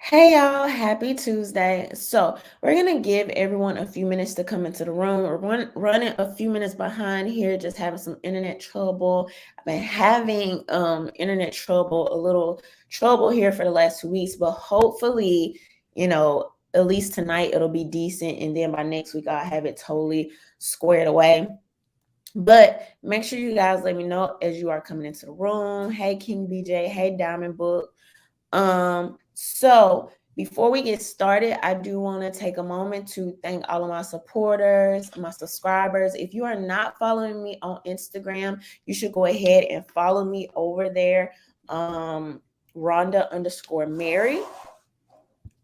Hey y'all, happy Tuesday. So, we're gonna give everyone a few minutes to come into the room. We're running a few minutes behind here, just having some internet trouble. I've been having internet trouble, a little trouble here for the last 2 weeks, but hopefully, at least tonight it'll be decent, and then by next week I'll have it totally squared away. But make sure you guys let me know as you are coming into the room. Hey King BJ, hey Diamond Book. So before we get started, I do want to take a moment to thank all of my supporters, my subscribers. If you are not following me on Instagram, you should go ahead and follow me over there. Rhonda_Mary.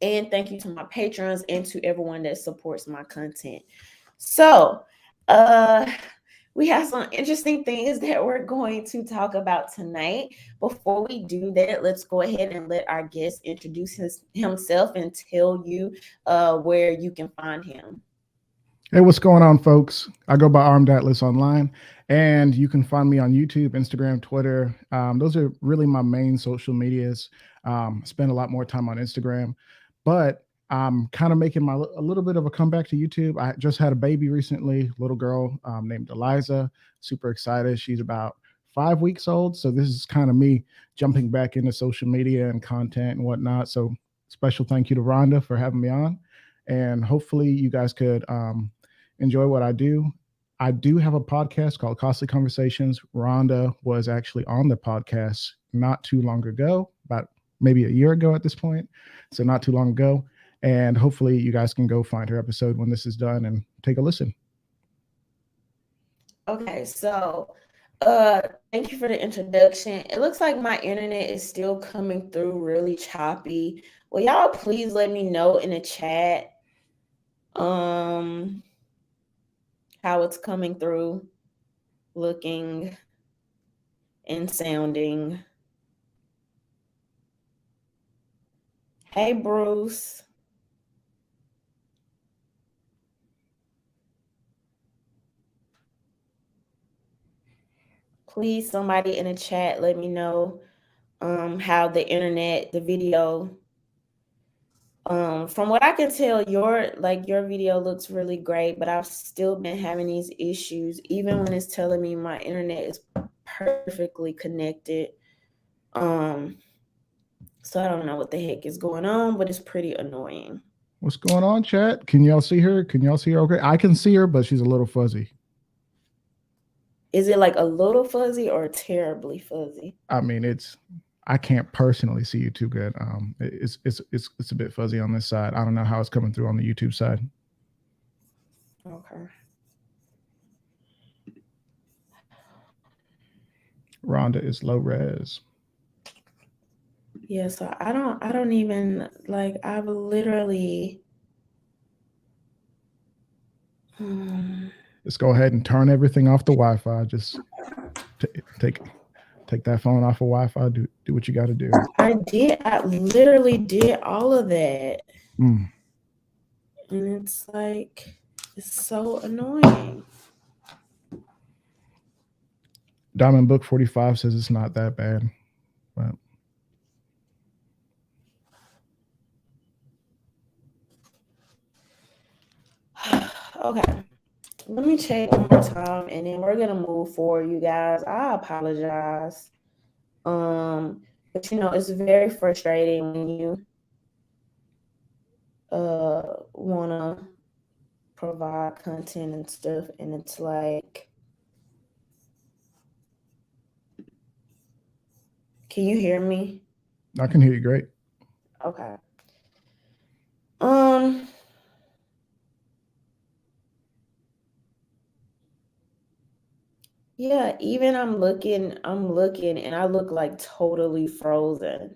And thank you to my patrons and to everyone that supports my content. So, uh, we have some interesting things that we're going to talk about tonight. Before we do that, let's go ahead and let our guest introduce himself and tell you where you can find him. Hey, what's going on, folks? I go by Armed Atlas online, and you can find me on YouTube, Instagram, Twitter. Those are really my main social medias. Spend a lot more time on Instagram, but I'm kind of making a little bit of a comeback to YouTube. I just had a baby recently, little girl named Eliza. Super excited. She's about 5 weeks old, so this is kind of me jumping back into social media and content and whatnot. So special thank you to Rhonda for having me on, and hopefully you guys could enjoy what I do. I do have a podcast called Costly Conversations. Rhonda was actually on the podcast not too long ago, about maybe a year ago at this point. So not too long ago. And hopefully you guys can go find her episode when this is done and take a listen. Okay, so thank you for the introduction. It looks like my internet is still coming through really choppy. Will y'all please let me know in the chat um how it's coming through, looking and sounding. Hey, Bruce. Please, somebody in the chat, let me know how the internet, the video. From what I can tell, your video looks really great, but I've still been having these issues, even when it's telling me my internet is perfectly connected. Um, so I don't know what the heck is going on, but it's pretty annoying. What's going on, chat? Can y'all see her? Can y'all see her? Okay. I can see her, but she's a little fuzzy. Is it like a little fuzzy or terribly fuzzy? I mean, I can't personally see you too good. It's a bit fuzzy on this side. I don't know how it's coming through on the YouTube side. Okay. Rhonda is low res. Yeah, so I don't even like I've literally um, Just go ahead and turn everything off the Wi-Fi. Just t- take take that phone off of Wi-Fi. Do what you got to do. I literally did all of that. Mm. And it's so annoying. Diamond Book 45 says it's not that bad, but Okay. Let me check one more time and then we're gonna move forward, you guys. I apologize. But it's very frustrating when you wanna provide content and stuff and it's like, can you hear me? I can hear you great. Okay. Um yeah, even I'm looking and I look like totally frozen.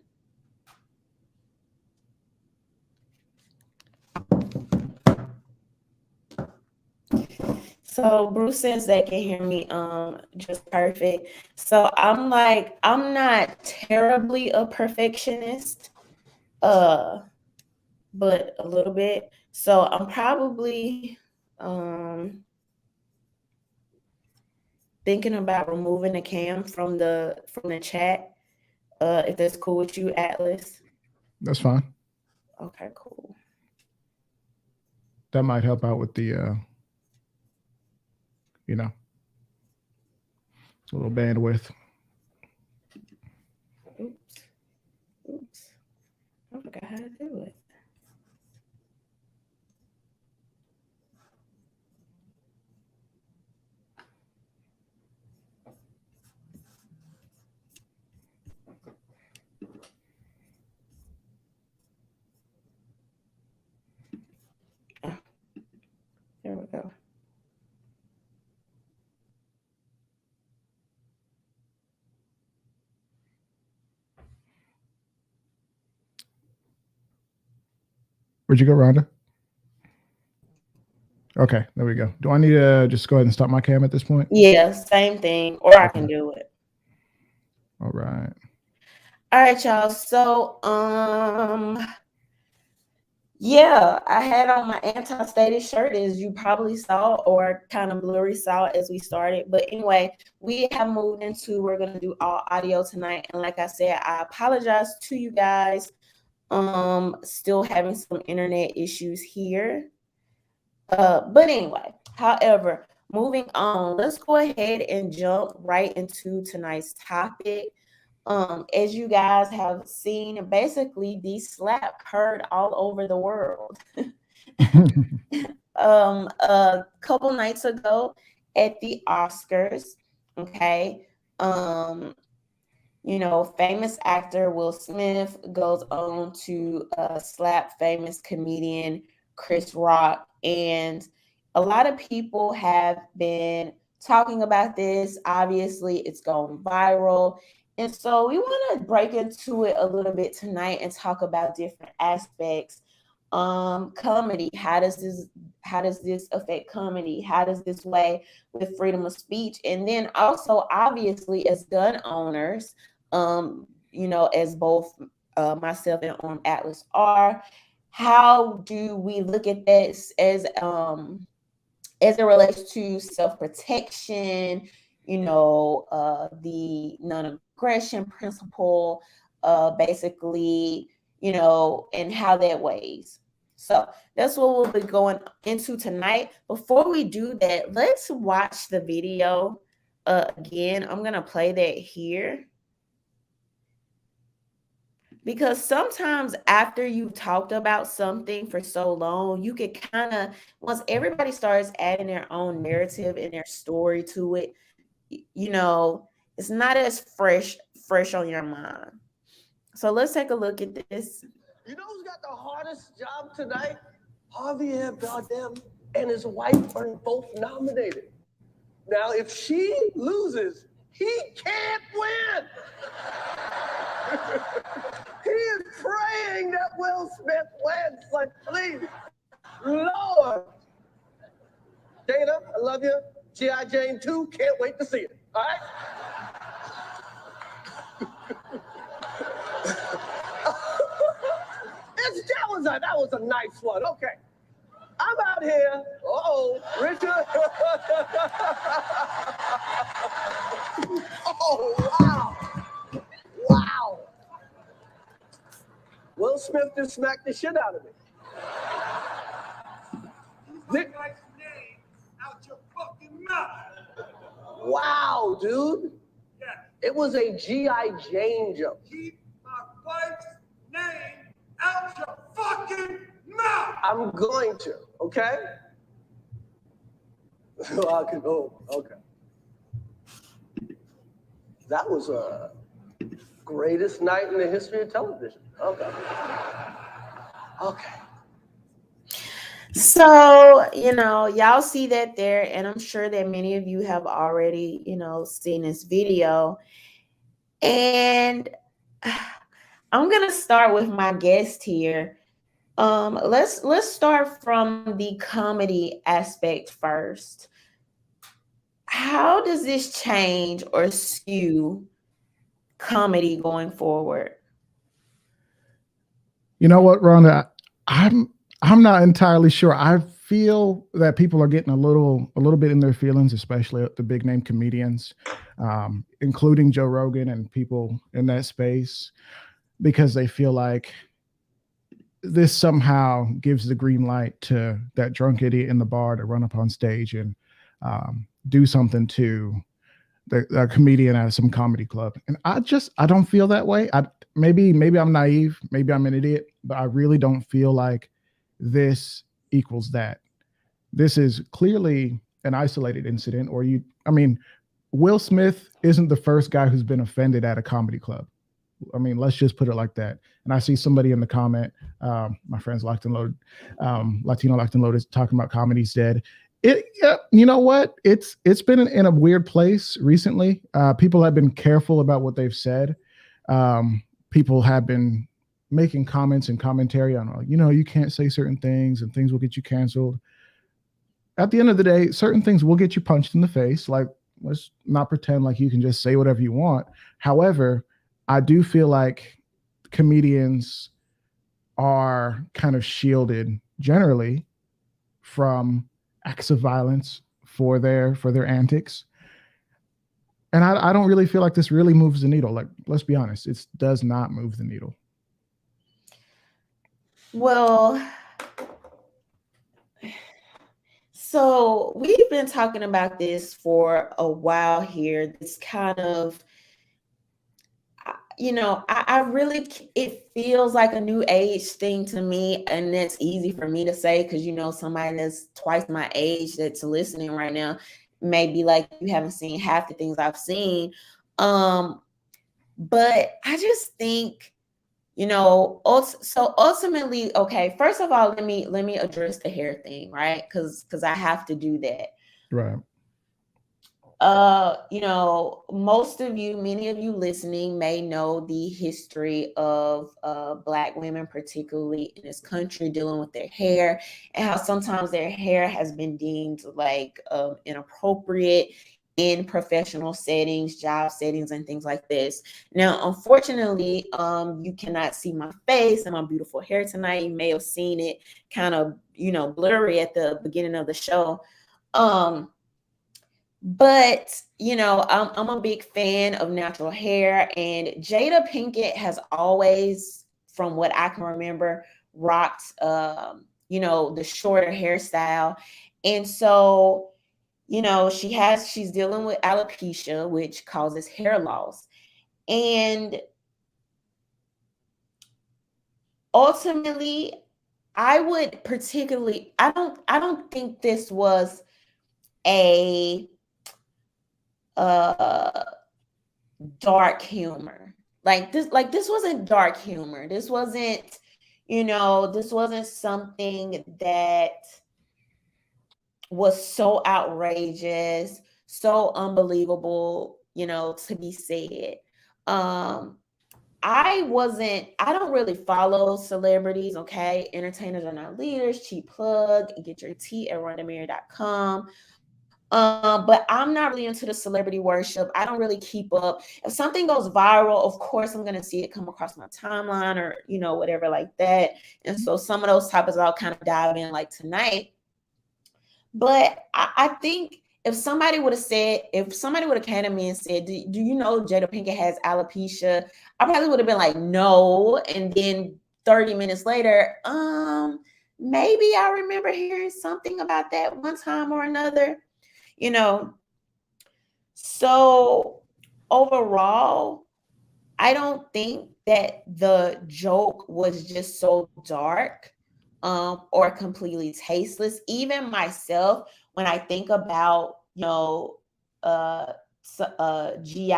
So Bruce says they can hear me just perfect. So I'm not terribly a perfectionist, uh, but a little bit. So I'm probably thinking about removing the cam from the chat. If that's cool with you, Atlas. That's fine. Okay, cool. That might help out with the, you know, little bandwidth. Oops. Oops. I forgot how to do it. Oh, there we go. Where'd you go, Rhonda? Okay, there we go. Do I need to just go ahead and stop my cam at this point? Yeah, same thing. Or I can Okay. do it. All right. All right, y'all. So, yeah, I had on my anti-static shirt, as you probably saw, or kind of blurry saw as we started. But anyway, we have moved into, we're going to do all audio tonight. And like I said, I apologize to you guys. Still having some internet issues here. But anyway, however, moving on, let's go ahead and jump right into tonight's topic. As you guys have seen, basically the slap heard all over the world. A couple nights ago at the Oscars, okay. Famous actor Will Smith goes on to slap famous comedian Chris Rock. And a lot of people have been talking about this. Obviously, it's gone viral. And so we want to break into it a little bit tonight and talk about different aspects. Comedy, how does this affect comedy? How does this weigh with freedom of speech? And then also, obviously, as gun owners, as both myself and Atlas are, how do we look at this as it relates to self-protection, the non-aggression principle, basically, and how that weighs. So that's what we'll be going into tonight. Before we do that, let's watch the video again. I'm going to play that here. Because sometimes after you've talked about something for so long, you could kind of, once everybody starts adding their own narrative and their story to it, it's not as fresh on your mind. So let's take a look at this. You know who's got the hardest job tonight? Javier Bardem and his wife are both nominated. Now, if she loses, he can't win. He is praying that Will Smith wins. Like, please, Lord. Dana, I love you. G.I. Jane 2, can't wait to see it. All right? That was a nice one. Okay. I'm out here. Richard. Oh, wow. Wow. Will Smith just smacked the shit out of me. Nick, nice name out your fucking mouth. Wow, dude. Yeah. It was a G.I. Jane joke. Keep my wife's name out your fucking mouth. I'm going to, okay? Okay. That was a greatest night in the history of television. Okay. Okay. So, y'all see that there, and I'm sure that many of you have already, seen this video. And I'm gonna start with my guest here. Let's start from the comedy aspect first. How does this change or skew comedy going forward? You know what, Rhonda? I'm not entirely sure. I feel that people are getting a little bit in their feelings, especially the big name comedians, including Joe Rogan and people in that space, because they feel like this somehow gives the green light to that drunk idiot in the bar to run up on stage and do something to the comedian at some comedy club. And I don't feel that way. Maybe I'm naive, maybe I'm an idiot, but I really don't feel like this equals that. This is clearly an isolated incident, or Will Smith isn't the first guy who's been offended at a comedy club. I mean, let's just put it like that. And I see somebody in the comment, my friends Locked and Loaded, Latino Locked and Loaded, is talking about comedy's dead. You know what? It's been in a weird place recently. People have been careful about what they've said. People have been making comments and commentary on, you can't say certain things and things will get you canceled. At the end of the day, certain things will get you punched in the face. Like, let's not pretend like you can just say whatever you want. However, I do feel like comedians are kind of shielded generally from acts of violence for their antics. And I don't really feel like this really moves the needle. Like, let's be honest, it does not move the needle. Well, so we've been talking about this for a while here. This kind of, I really, it feels like a new age thing to me. And that's easy for me to say because, somebody that's twice my age that's listening right now may be like, you haven't seen half the things I've seen. But I just think, so ultimately, okay, first of all, let me address the hair thing, right? Because I have to do that. Right. Many of you listening may know the history of Black women, particularly in this country, dealing with their hair and how sometimes their hair has been deemed like inappropriate in professional settings, job settings, and things like this. Now, unfortunately, you cannot see my face and my beautiful hair tonight. You may have seen it kind of, blurry at the beginning of the show. But, I'm a big fan of natural hair, and Jada Pinkett has always, from what I can remember, rocked, the shorter hairstyle. And so, she's dealing with alopecia, which causes hair loss. And ultimately, I don't think this was a dark humor. Like this wasn't dark humor. This wasn't something that was so outrageous, so unbelievable, to be said. I don't really follow celebrities, okay? Entertainers are not leaders. Cheap plug. Get your tea at RhondaMary.com. But I'm not really into the celebrity worship. I don't really keep up. If something goes viral, of course, I'm going to see it come across my timeline or, whatever like that. And so some of those topics I'll kind of dive in like tonight. But I think if somebody would have came to me and said, do you know Jada Pinkett has alopecia? I probably would have been like, no. And then 30 minutes later, maybe I remember hearing something about that one time or another. So overall, I don't think that the joke was just so dark or completely tasteless. Even myself, when I think about, G.I.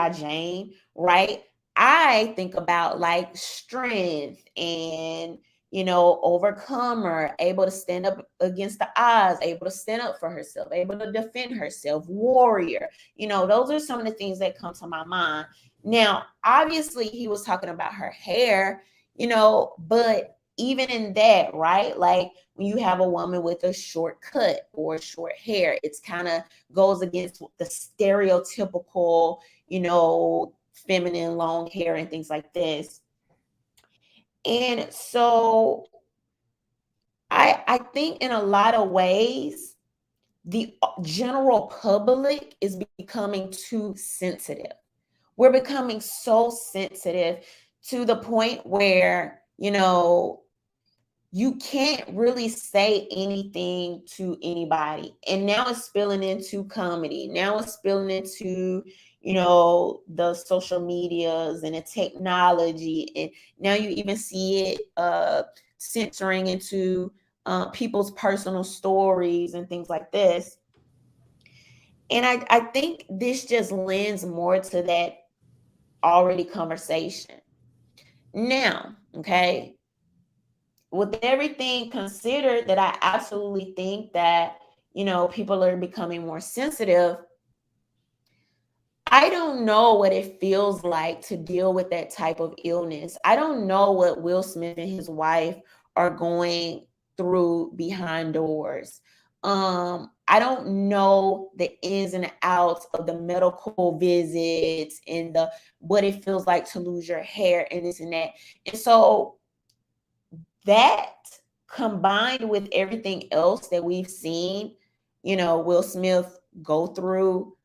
Jane, right? I think about like strength and, overcomer, able to stand up against the odds, able to stand up for herself, able to defend herself, warrior. Those are some of the things that come to my mind. Now, obviously, he was talking about her hair, but even in that, right? Like when you have a woman with a short cut or short hair, it's kind of goes against the stereotypical, feminine long hair and things like this. And so I think in a lot of ways, the general public is becoming too sensitive. We're becoming so sensitive to the point where, you can't really say anything to anybody. And now it's spilling into comedy. Now it's spilling into, the social medias and the technology. And now you even see it censoring into people's personal stories and things like this. And I think this just lends more to that already conversation. Now, okay, with everything considered, that I absolutely think that, people are becoming more sensitive. I don't know what it feels like to deal with that type of illness. I don't know what Will Smith and his wife are going through behind doors. I don't know the ins and outs of the medical visits and the what it feels like to lose your hair and this and that. And so that, combined with everything else that we've seen, Will Smith go through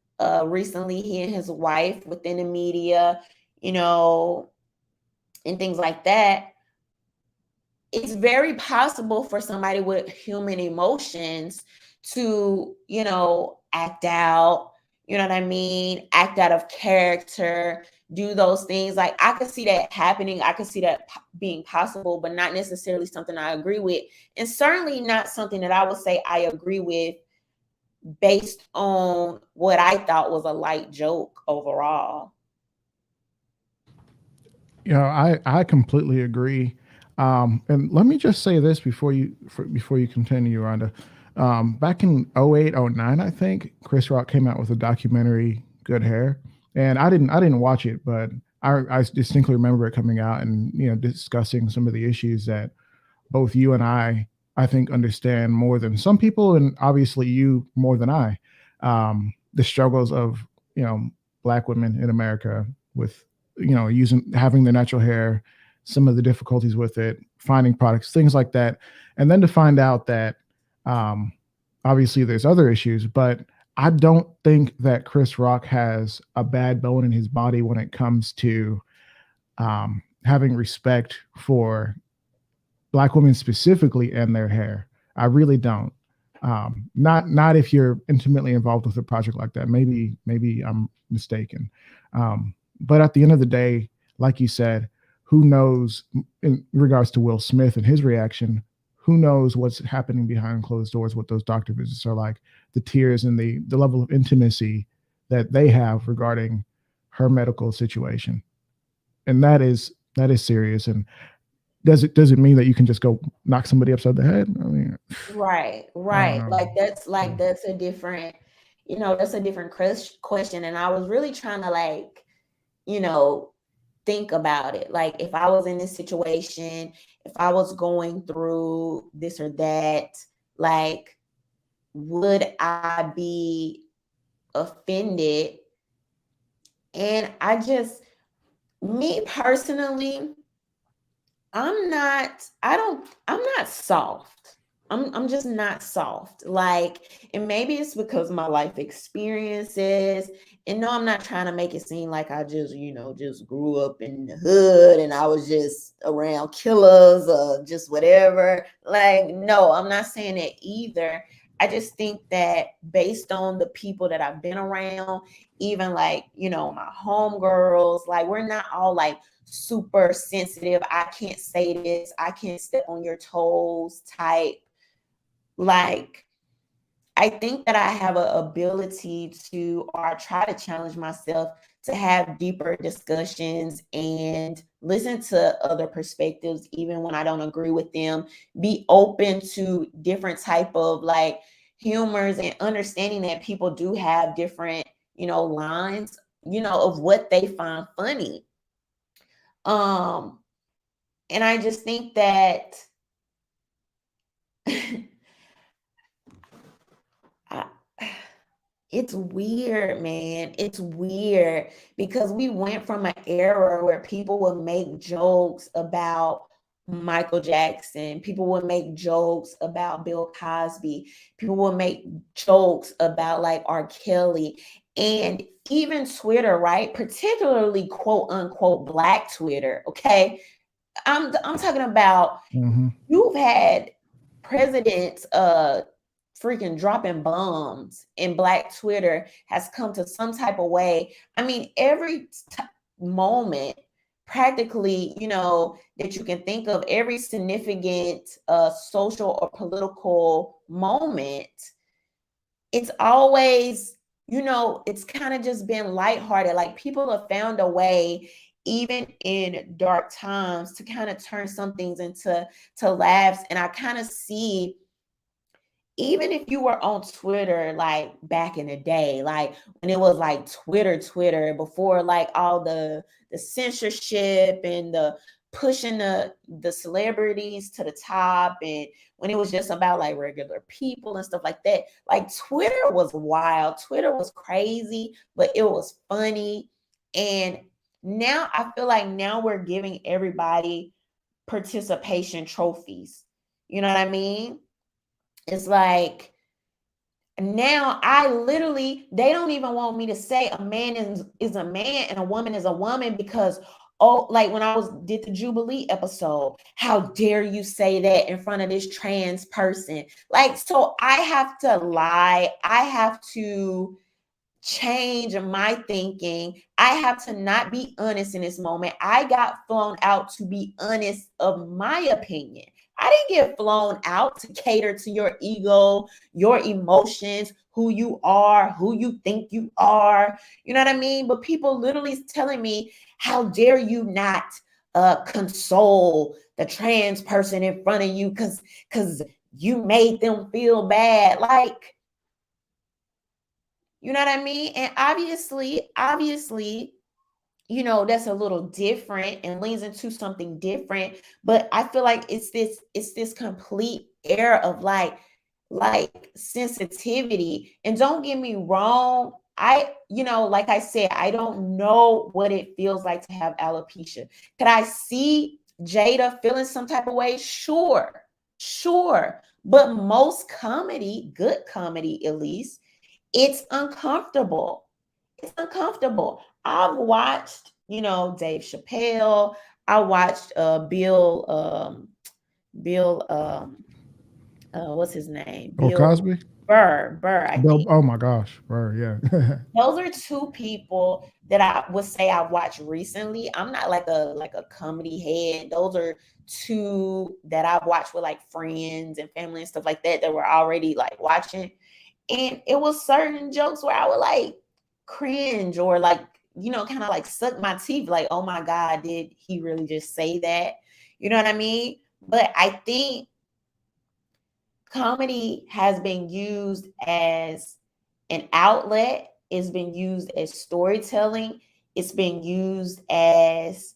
recently, he and his wife within the media, you know, and things like that, it's very possible for somebody with human emotions to, act out, you know what I mean? Act out of character, do those things. Like, I could see that happening. I could see that being possible, but not necessarily something I agree with. And certainly not something that I would say I agree with based on what I thought was a light joke overall. I completely agree. And let me just say this before you continue, Rhonda. Back in 08, 09, I think Chris Rock came out with a documentary, Good Hair, and I didn't watch it, but I distinctly remember it coming out and discussing some of the issues that both you and I think understand more than some people, and obviously you more than I. The struggles of Black women in America with having their natural hair, some of the difficulties with it, finding products, things like that, and then to find out that um, obviously there's other issues, but I don't think that Chris Rock has a bad bone in his body when it comes to having respect for Black women specifically and their hair. I really don't. Not if you're intimately involved with a project like that. Maybe I'm mistaken. But at the end of the day, like you said, who knows in regards to Will Smith and his reaction? Who knows what's happening behind closed doors? What those doctor visits are like, the tears and the level of intimacy that they have regarding her medical situation, and that is serious. And does it mean that you can just go knock somebody upside the head? I mean, Right, I don't right. know. That's a different, that's a different question. And I was really trying to, like, you know, think about it. Like, if I was in this situation, if I was going through this or that, like, would I be offended? And me personally, I'm not soft. I'm just not soft. Like, and maybe it's because of my life experiences. And no, I'm not trying to make it seem like I just, just grew up in the hood and I was just around killers or just whatever. Like, no, I'm not saying that either. I just think that based on the people that I've been around, even like, my homegirls, like, we're not all like super sensitive. I can't say this, I can't step on your toes type. Like, I think that I have an ability to, or I try to challenge myself to have deeper discussions and listen to other perspectives, even when I don't agree with them. Be open to different type of, like, humors and understanding that people do have different, lines, of what they find funny. Um, and I just think that I, it's weird, man. It's weird because we went from an era where people would make jokes about Michael Jackson, people would make jokes about Bill Cosby, people would make jokes about, like, R. Kelly, and even Twitter, right? Particularly quote unquote Black Twitter, okay? I'm talking about you've had presidents freaking dropping bombs, and Black Twitter has come to some type of way. I mean, every moment practically, you know, that you can think of, every significant social or political moment, it's always, you know, it's kind of just been lighthearted. Like people have found a way, even in dark times, to kind of turn some things into laughs. And I kind of see, even if you were on Twitter, like back in the day, like when it was like Twitter before like all the censorship and the pushing the celebrities to the top, and when it was just about like regular people and stuff like that, like Twitter was wild, Twitter was crazy, but it was funny. And now I feel like now we're giving everybody participation trophies. You know what I mean? It's like now I literally, they don't even want me to say a man is a man and a woman is a woman, because like when I did the Jubilee episode, how dare you say that in front of this trans person? Like, so I have to lie, I have to change my thinking. I have to not be honest in this moment. I got flown out to be honest of my opinion. I didn't get flown out to cater to your ego, your emotions, who you are, who you think you are. You know what I mean? But people literally telling me, how dare you not console the trans person in front of you because you made them feel bad. Like, you know what I mean? And obviously, you know, that's a little different and leans into something different. But I feel like it's this complete air of like sensitivity. And don't get me wrong, you know, like I said, I don't know what it feels like to have alopecia. Could I see Jada feeling some type of way? Sure. But most comedy, good comedy at least, it's uncomfortable. It's uncomfortable. I've watched, you know, Dave Chappelle. I watched Bill what's his name? Oh, Bill Cosby. Burr, I Bill. think. Oh my gosh, Burr. Yeah. Those are two people that I would say I watched recently. I'm not like a comedy head. Those are two that I've watched with like friends and family and stuff like that that were already like watching. And it was certain jokes where I would like cringe or like, you know, kind of like suck my teeth, like, oh my God, did he really just say that? You know what I mean? But I think comedy has been used as an outlet, it's been used as storytelling, it's been used as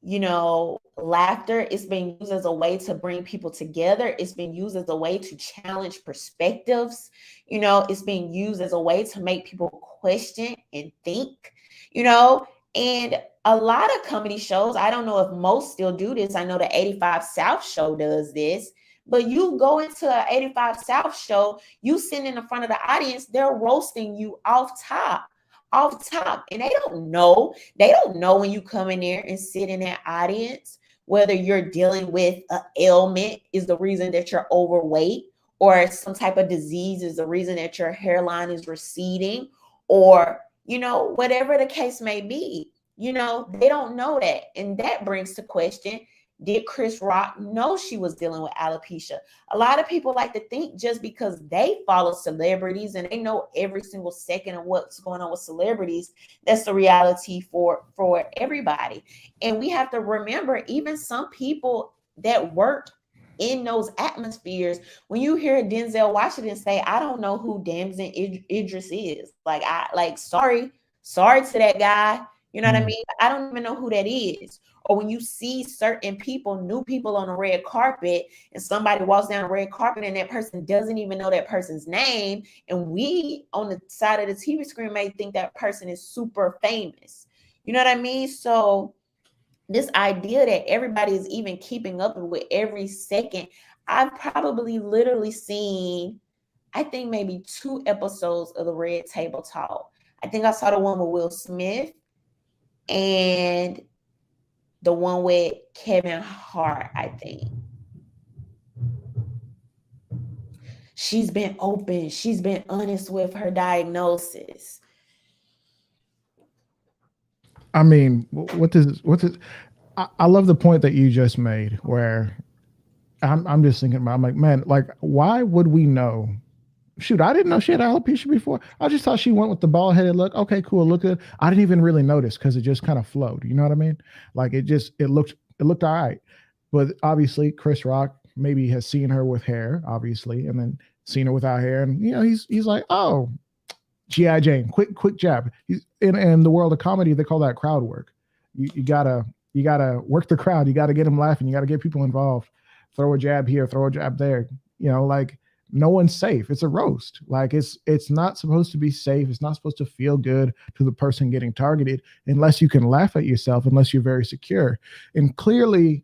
you know, laughter, it's been used as a way to bring people together, it's been used as a way to challenge perspectives, you know, it's been used as a way to make people question and think, you know. And a lot of comedy shows, I don't know if most still do this, I know the 85 South show does this, but you go into an 85 South show, you sit in the front of the audience, they're roasting you off top. And they don't know. They don't know when you come in there and sit in that audience, whether you're dealing with an ailment is the reason that you're overweight, or some type of disease is the reason that your hairline is receding, or, you know, whatever the case may be. You know, they don't know that. And that brings to question, did Chris Rock know she was dealing with alopecia? A lot of people like to think just because they follow celebrities and they know every single second of what's going on with celebrities, that's the reality for everybody. And we have to remember, even some people that work in those atmospheres, when you hear Denzel Washington say, I don't know who Damson Idris is, like, sorry to that guy. You know what I mean? I don't even know who that is. Or when you see certain people, new people on a red carpet, and somebody walks down the red carpet and that person doesn't even know that person's name, and we on the side of the TV screen may think that person is super famous. You know what I mean? So this idea that everybody is even keeping up with every second, I've probably literally seen, I think maybe 2 episodes of the Red Table Talk. I think I saw the one with Will Smith, and the one with Kevin Hart, I think. She's been open. She's been honest with her diagnosis. I mean, what does I love the point that you just made where I'm just thinking about, I'm like, man, like, why would we know? Shoot, I didn't know she had alopecia before. I just thought she went with the bald headed look. Okay, cool, look good. I didn't even really notice because it just kind of flowed. You know what I mean? Like it looked all right. But obviously, Chris Rock maybe has seen her with hair, obviously, and then seen her without hair, and he's like, oh, GI Jane, quick jab. He's in the world of comedy, they call that crowd work. You gotta work the crowd. You gotta get them laughing. You gotta get people involved. Throw a jab here, throw a jab there. Like no one's safe. It's a roast. Like it's not supposed to be safe. It's not supposed to feel good to the person getting targeted unless you can laugh at yourself, unless you're very secure. And clearly,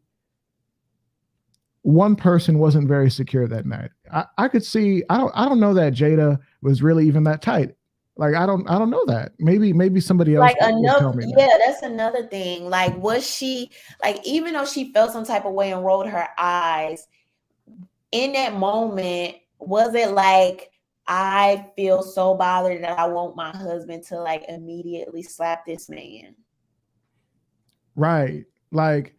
one person wasn't very secure that night. I could see. I don't know that Jada was really even that tight. Like I don't know that. Maybe somebody else Like would tell me yeah, that. that's another thing. Like, was she like, even though she felt some type of way and rolled her eyes in that moment, was it like, I feel so bothered that I want my husband to like immediately slap this man? Right. Like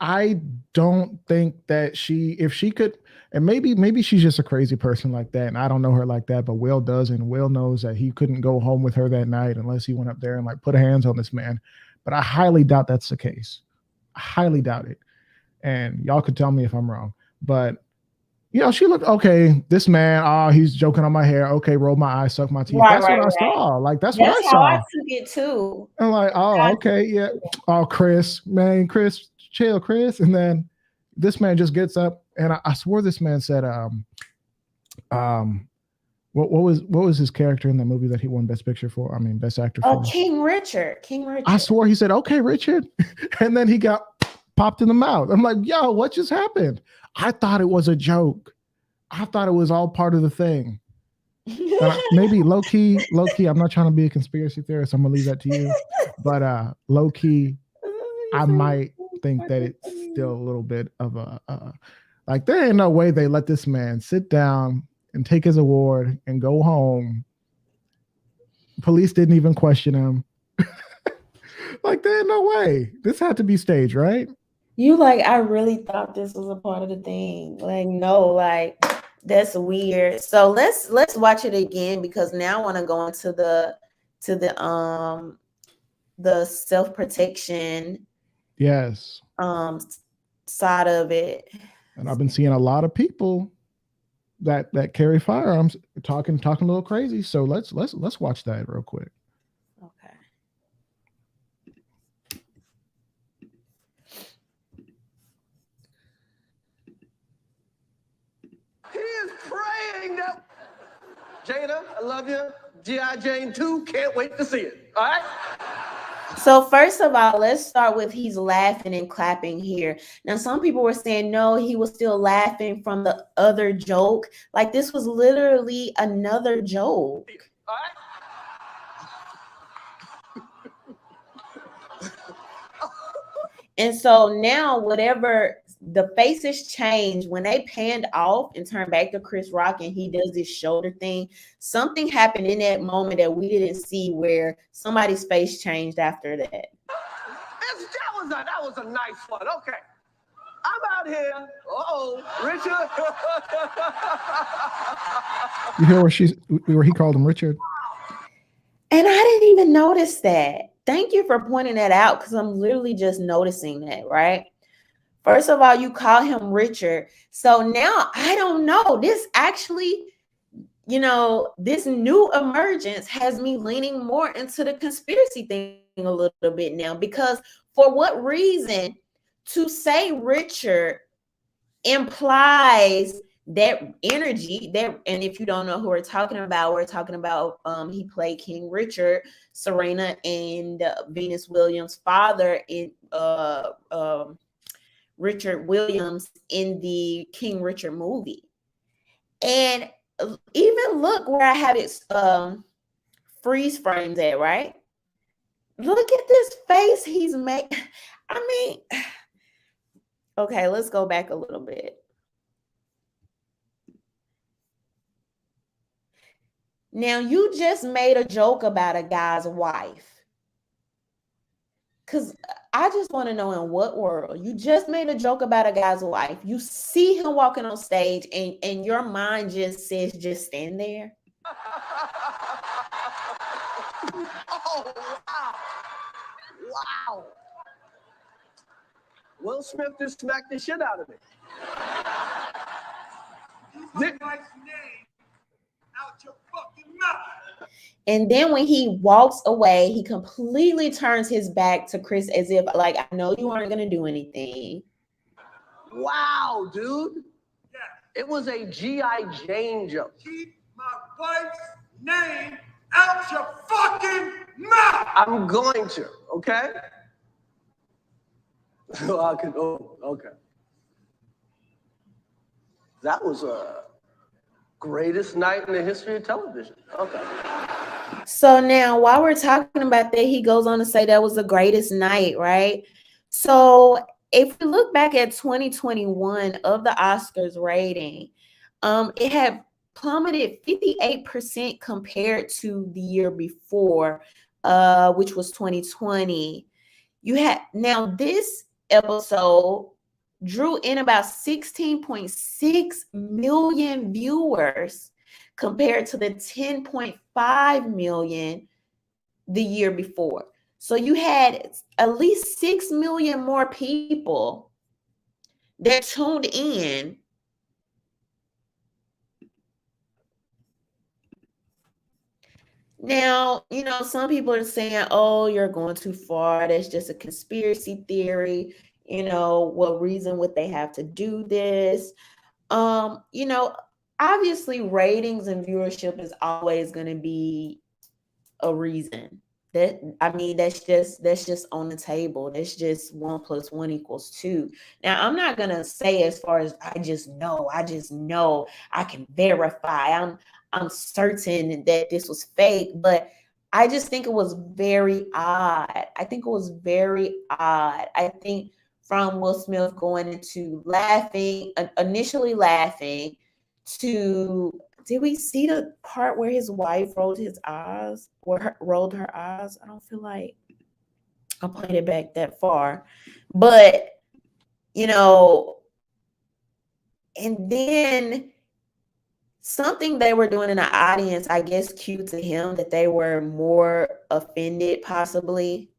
I don't think that if she could, and maybe she's just a crazy person like that, and I don't know her like that, but Will does, and Will knows that he couldn't go home with her that night unless he went up there and like put hands on this man. But I highly doubt that's the case. I highly doubt it. And y'all could tell me if I'm wrong. But she looked okay. This man, he's joking on my hair. Okay, roll my eyes, suck my teeth. That's what I saw. Like that's what I how saw. I took it too. I'm like, oh, okay, yeah. Oh, Chris, chill, Chris. And then this man just gets up, and I swore this man said, what was his character in the movie that he won Best Picture for? I mean, Best Actor for? King Richard. I swore he said, okay, Richard, and then he got popped in the mouth. I'm like, yo, what just happened? I thought it was a joke. I thought it was all part of the thing. Maybe low key. I'm not trying to be a conspiracy theorist. I'm gonna leave that to you. But low key, I might think that it's still a little bit of a like there ain't no way they let this man sit down and take his award and go home. Police didn't even question him. Like there ain't no way. This had to be staged, right? You like, I really thought this was a part of the thing. Like, no, like that's weird. So let's watch it again, because now I want to go into the self-protection side of it. And I've been seeing a lot of people that carry firearms talking a little crazy. So let's watch that real quick. Okay. He is praying that Jada, I love you. G.I. Jane 2, can't wait to see it. All right? So first of all, let's start with he's laughing and clapping here. Now, some people were saying, no, he was still laughing from the other joke. Like this was literally another joke. All right? And so now whatever the faces change when they panned off and turned back to Chris Rock and he does this shoulder thing, something happened in that moment that we didn't see, where somebody's face changed after that. That was a nice one. Okay. I'm out here. Richard. You hear where he called him Richard? And I didn't even notice that. Thank you for pointing that out, because I'm literally just noticing that, right? First of all, you call him Richard. So now I don't know. This actually, this new emergence has me leaning more into the conspiracy thing a little bit now, because for what reason to say Richard implies that energy that, and if you don't know who we're talking about he played King Richard, Serena and Venus Williams' father in Richard Williams in the King Richard movie. And even look where I have it freeze frames at, right? Look at this face he's making. I mean, okay, let's go back a little bit. Now, you just made a joke about a guy's wife. Because I just want to know, in what world you just made a joke about a guy's wife, you see him walking on stage, and your mind just says, just stand there. Oh, wow. Wow. Will Smith just smacked the shit out of me. Keep my wife's name out your fucking mouth. And then when he walks away, he completely turns his back to Chris as if, like, I know you aren't going to do anything. Wow, dude. Yeah. It was a G.I. Jane joke. Keep my wife's name out your fucking mouth. I'm going to, okay? So I could, okay. That was a greatest night in the history of television. Okay. So now, while we're talking about that, he goes on to say that was the greatest night, right? So if we look back at 2021 of the Oscars rating, it had plummeted 58% compared to the year before, which was 2020. You had, now this episode drew in about 16.6 million viewers compared to the 10.5 million the year before. So you had at least 6 million more people that tuned in. Now, you know, some people are saying, oh, you're going too far. That's just a conspiracy theory. You know, what reason would they have to do this? You know, obviously ratings and viewership is always going to be a reason. That, I mean, that's just on the table. That's just 1 + 1 = 2. Now, I'm not gonna say as far as I just know, I can verify, I'm certain that this was fake, but I just think it was very odd. I think it was very odd. I think from Will Smith going into laughing, initially laughing, to, did we see the part where his wife rolled his eyes or rolled her eyes? I don't feel like I played it back that far, but you know, and then something they were doing in the audience, I guess, cue to him that they were more offended, possibly.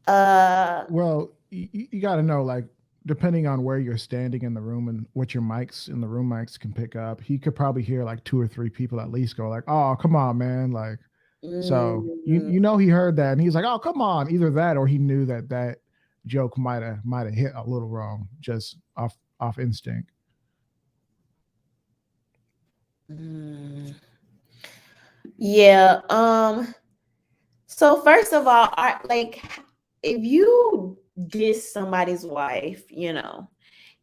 Well, you got to know, like, depending on where you're standing in the room and what your mics in the room mics can pick up, he could probably hear like 2 or 3 people at least go like, "Oh, come on, man!" Like, so you know he heard that and he's like, "Oh, come on!" Either that or he knew that that joke might have hit a little wrong, just off instinct. Yeah. So first of all, like, if you diss somebody's wife, you know,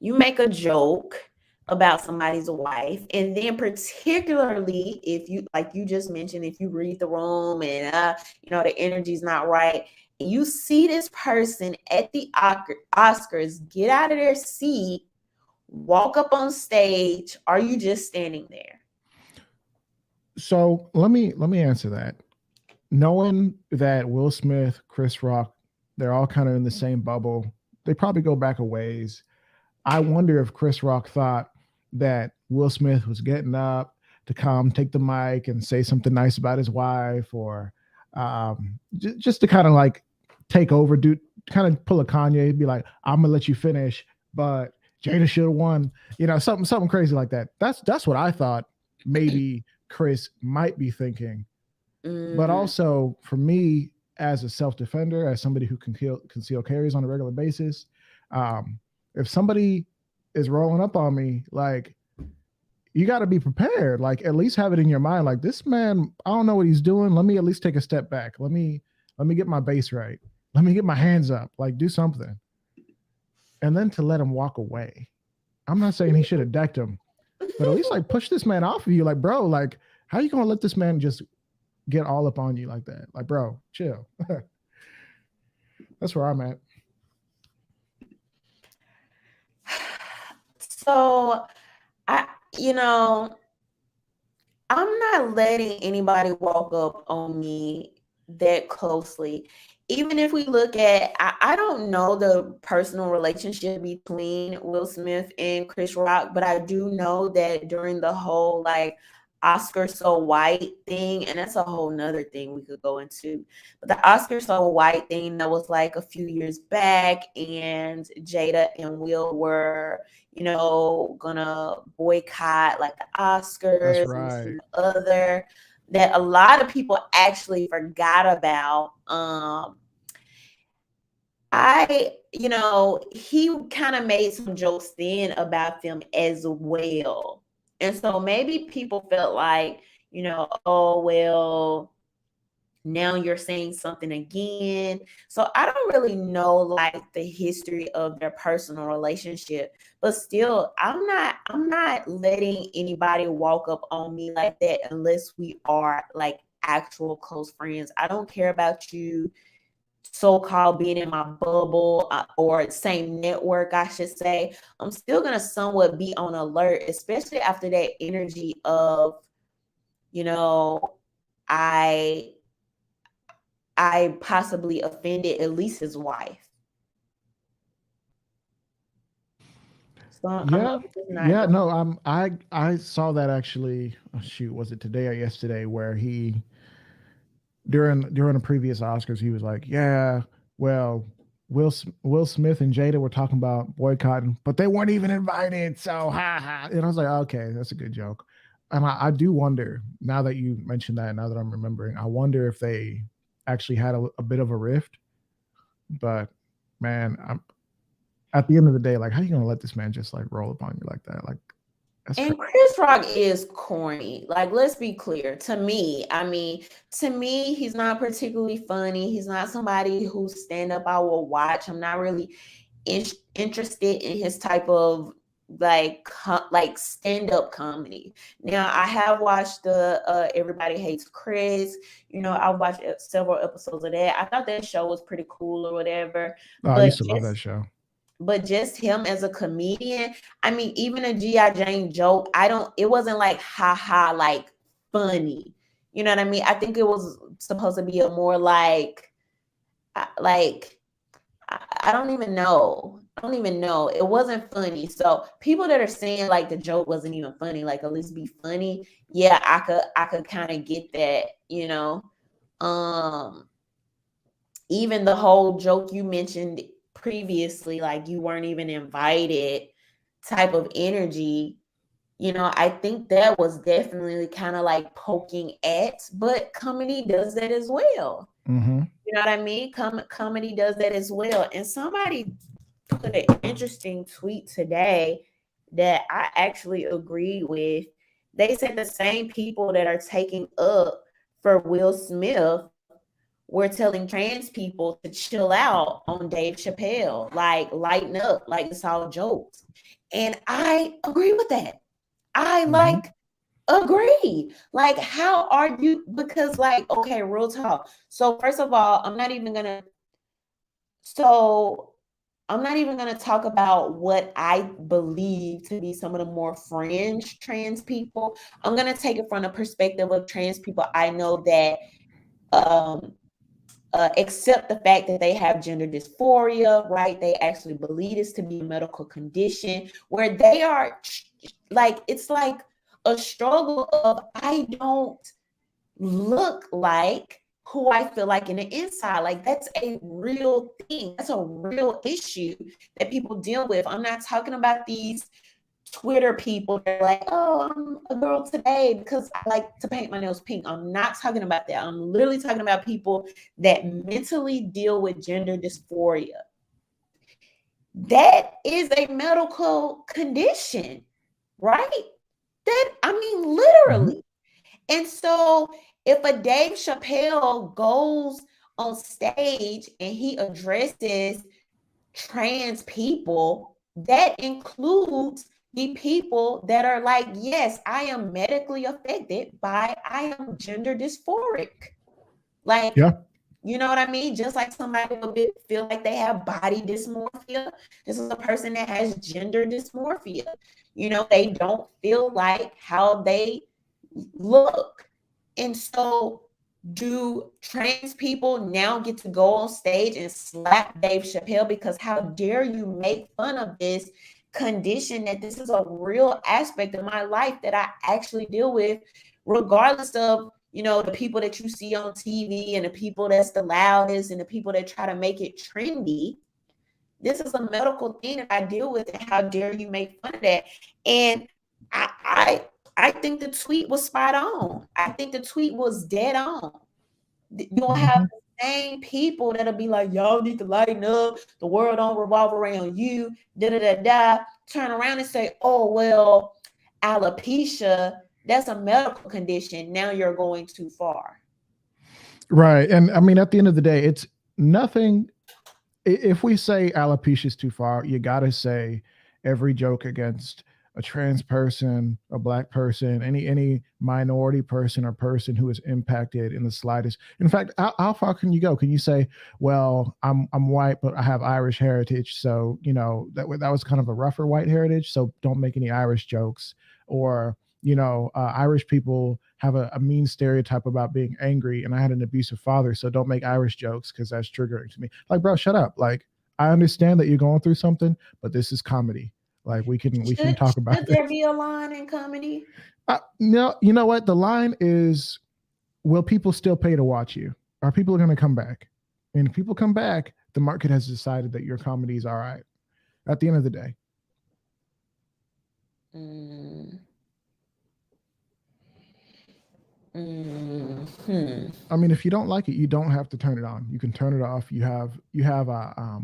you make a joke about somebody's wife, and then particularly if you, like you just mentioned, if you read the room and you know, the energy's not right, and you see this person at the Oscars get out of their seat, walk up on stage, are you just standing there? So let me answer that. Knowing that Will Smith, Chris Rock, they're all kind of in the same bubble, they probably go back a ways. I wonder if Chris Rock thought that Will Smith was getting up to come take the mic and say something nice about his wife, or just to kind of like take over, do kind of pull a Kanye, be like, "I'm gonna let you finish, but Jada should have won," you know, something crazy like that. That's what I thought. Maybe Chris might be thinking. But also for me, as a self-defender, as somebody who can conceal carries on a regular basis, if somebody is rolling up on me, like, you got to be prepared. Like, at least have it in your mind, like, this man, I don't know what he's doing. Let me at least take a step back. Let me get my base right. Let me get my hands up. Like, do something. And then to let him walk away. I'm not saying he should have decked him, but at least like push this man off of you. Like, bro, like, how are you gonna let this man just get all up on you like that? Like, bro, chill. That's where I'm at. I, you know, I'm not letting anybody walk up on me that closely. Even if we look at, I don't know the personal relationship between Will Smith and Chris Rock, but I do know that during the whole like Oscar so white thing, and that's a whole nother thing we could go into. But the Oscar so white thing that was like a few years back, and Jada and Will were gonna boycott like the That's Oscars and this right. and the other, that a lot of people actually forgot about. He kind of made some jokes then about them as well. And so maybe people felt like, oh, well, now you're saying something again. So I don't really know like the history of their personal relationship, but still I'm not letting anybody walk up on me like that unless we are like actual close friends. I don't care about you so-called being in my bubble, or same network, I should say. I'm still going to somewhat be on alert, especially after that energy of, you know, I possibly offended at least his wife. So I'm Yeah, just not yeah. going. No, I saw that actually. Oh, shoot, was it today or yesterday? Where he during the previous Oscars, he was like, "Yeah, well, Will Smith and Jada were talking about boycotting, but they weren't even invited." So, ha ha. And I was like, "Okay, that's a good joke." And I do wonder now that you mentioned that. Now that I'm remembering, I wonder if they actually had a bit of a rift. But man, at the end of the day, like, how you gonna let this man just like roll upon you like that? Like, that's crazy. And Chris Rock is corny. Like, let's be clear. To me, I mean, to me, he's not particularly funny. He's not somebody who stand up I will watch. I'm not really interested in his type of like stand-up comedy. Now, I have watched the Everybody Hates Chris. I watched several episodes of that. I thought that show was pretty cool or whatever. Oh, I But used to love that show. just him as a comedian, I mean, even a G.I. Jane joke, it wasn't like ha ha, like funny. You know what I mean? I think it was supposed to be a more like I don't even know. I don't even know. It wasn't funny. So people that are saying like the joke wasn't even funny, like at least be funny. Yeah, I could kind of get that. Um, Even the whole joke you mentioned previously, like you weren't even invited type of energy, I think that was definitely kind of like poking at, but comedy does that as well. Mm-hmm. You know what I mean? Comedy does that as well. And somebody put an interesting tweet today that I actually agreed with. They said the same people that are taking up for Will Smith were telling trans people to chill out on Dave Chappelle, like lighten up, like it's all jokes. And I agree with that. I Mm-hmm. agree. Like, how are you? Because, like, okay, real talk. So, first of all, so I'm not even gonna talk about what I believe to be some of the more fringe trans people. I'm gonna take it from the perspective of trans people I know that um accept the fact that they have gender dysphoria, right? They actually believe this to be a medical condition where they are like, it's like a struggle of, I don't look like who I feel like in the inside. Like, that's a real thing. That's a real issue that people deal with. I'm not talking about these Twitter people that are like, oh, I'm a girl today because I like to paint my nails pink. I'm not talking about that. I'm literally talking about people that mentally deal with gender dysphoria. That is a medical condition, right? I mean, Mm-hmm. literally. And so if a Dave Chappelle goes on stage and he addresses trans people, that includes the people that are like, yes, I am medically affected by, I am gender dysphoric. Like, Yeah. You know what I mean? Just like somebody would feel like they have body dysmorphia. This is a person that has gender dysmorphia. You know, they don't feel like how they look. And so, do trans people now get to go on stage and slap Dave Chappelle because how dare you make fun of this condition, that this is a real aspect of my life that I actually deal with, regardless of, you know, the people that you see on TV and the people that's the loudest and the people that try to make it trendy. This is a medical thing that I deal with, and how dare you make fun of that? And I think the tweet was spot on. I think the tweet was dead on. You'll have the same people that'll be like, y'all need to lighten up. The world don't revolve around you. Da da da da. Turn around and say, oh well, alopecia, that's a medical condition. Now you're going too far. Right. And I mean, at the end of the day, it's nothing. If we say alopecia is too far, you got to say every joke against a trans person, a black person, any minority person or person who is impacted in the slightest. In fact, how far can you go? Can you say, well, I'm white, but I have Irish heritage, so you know that was kind of a rougher white heritage, so don't make any Irish jokes. Or you know, Irish people have a mean stereotype about being angry, and I had an abusive father, so don't make Irish jokes because that's triggering to me. Like, bro, shut up. Like, I understand that you're going through something, but this is comedy. Like, we can talk about Should this. there be a line in comedy? No, you know what? The line is, will people still pay to watch you? Are people going to come back? And if people come back, the market has decided that your comedy is all right. At the end of the day. I mean, if you don't like it, you don't have to turn it on. You can turn it off. You have a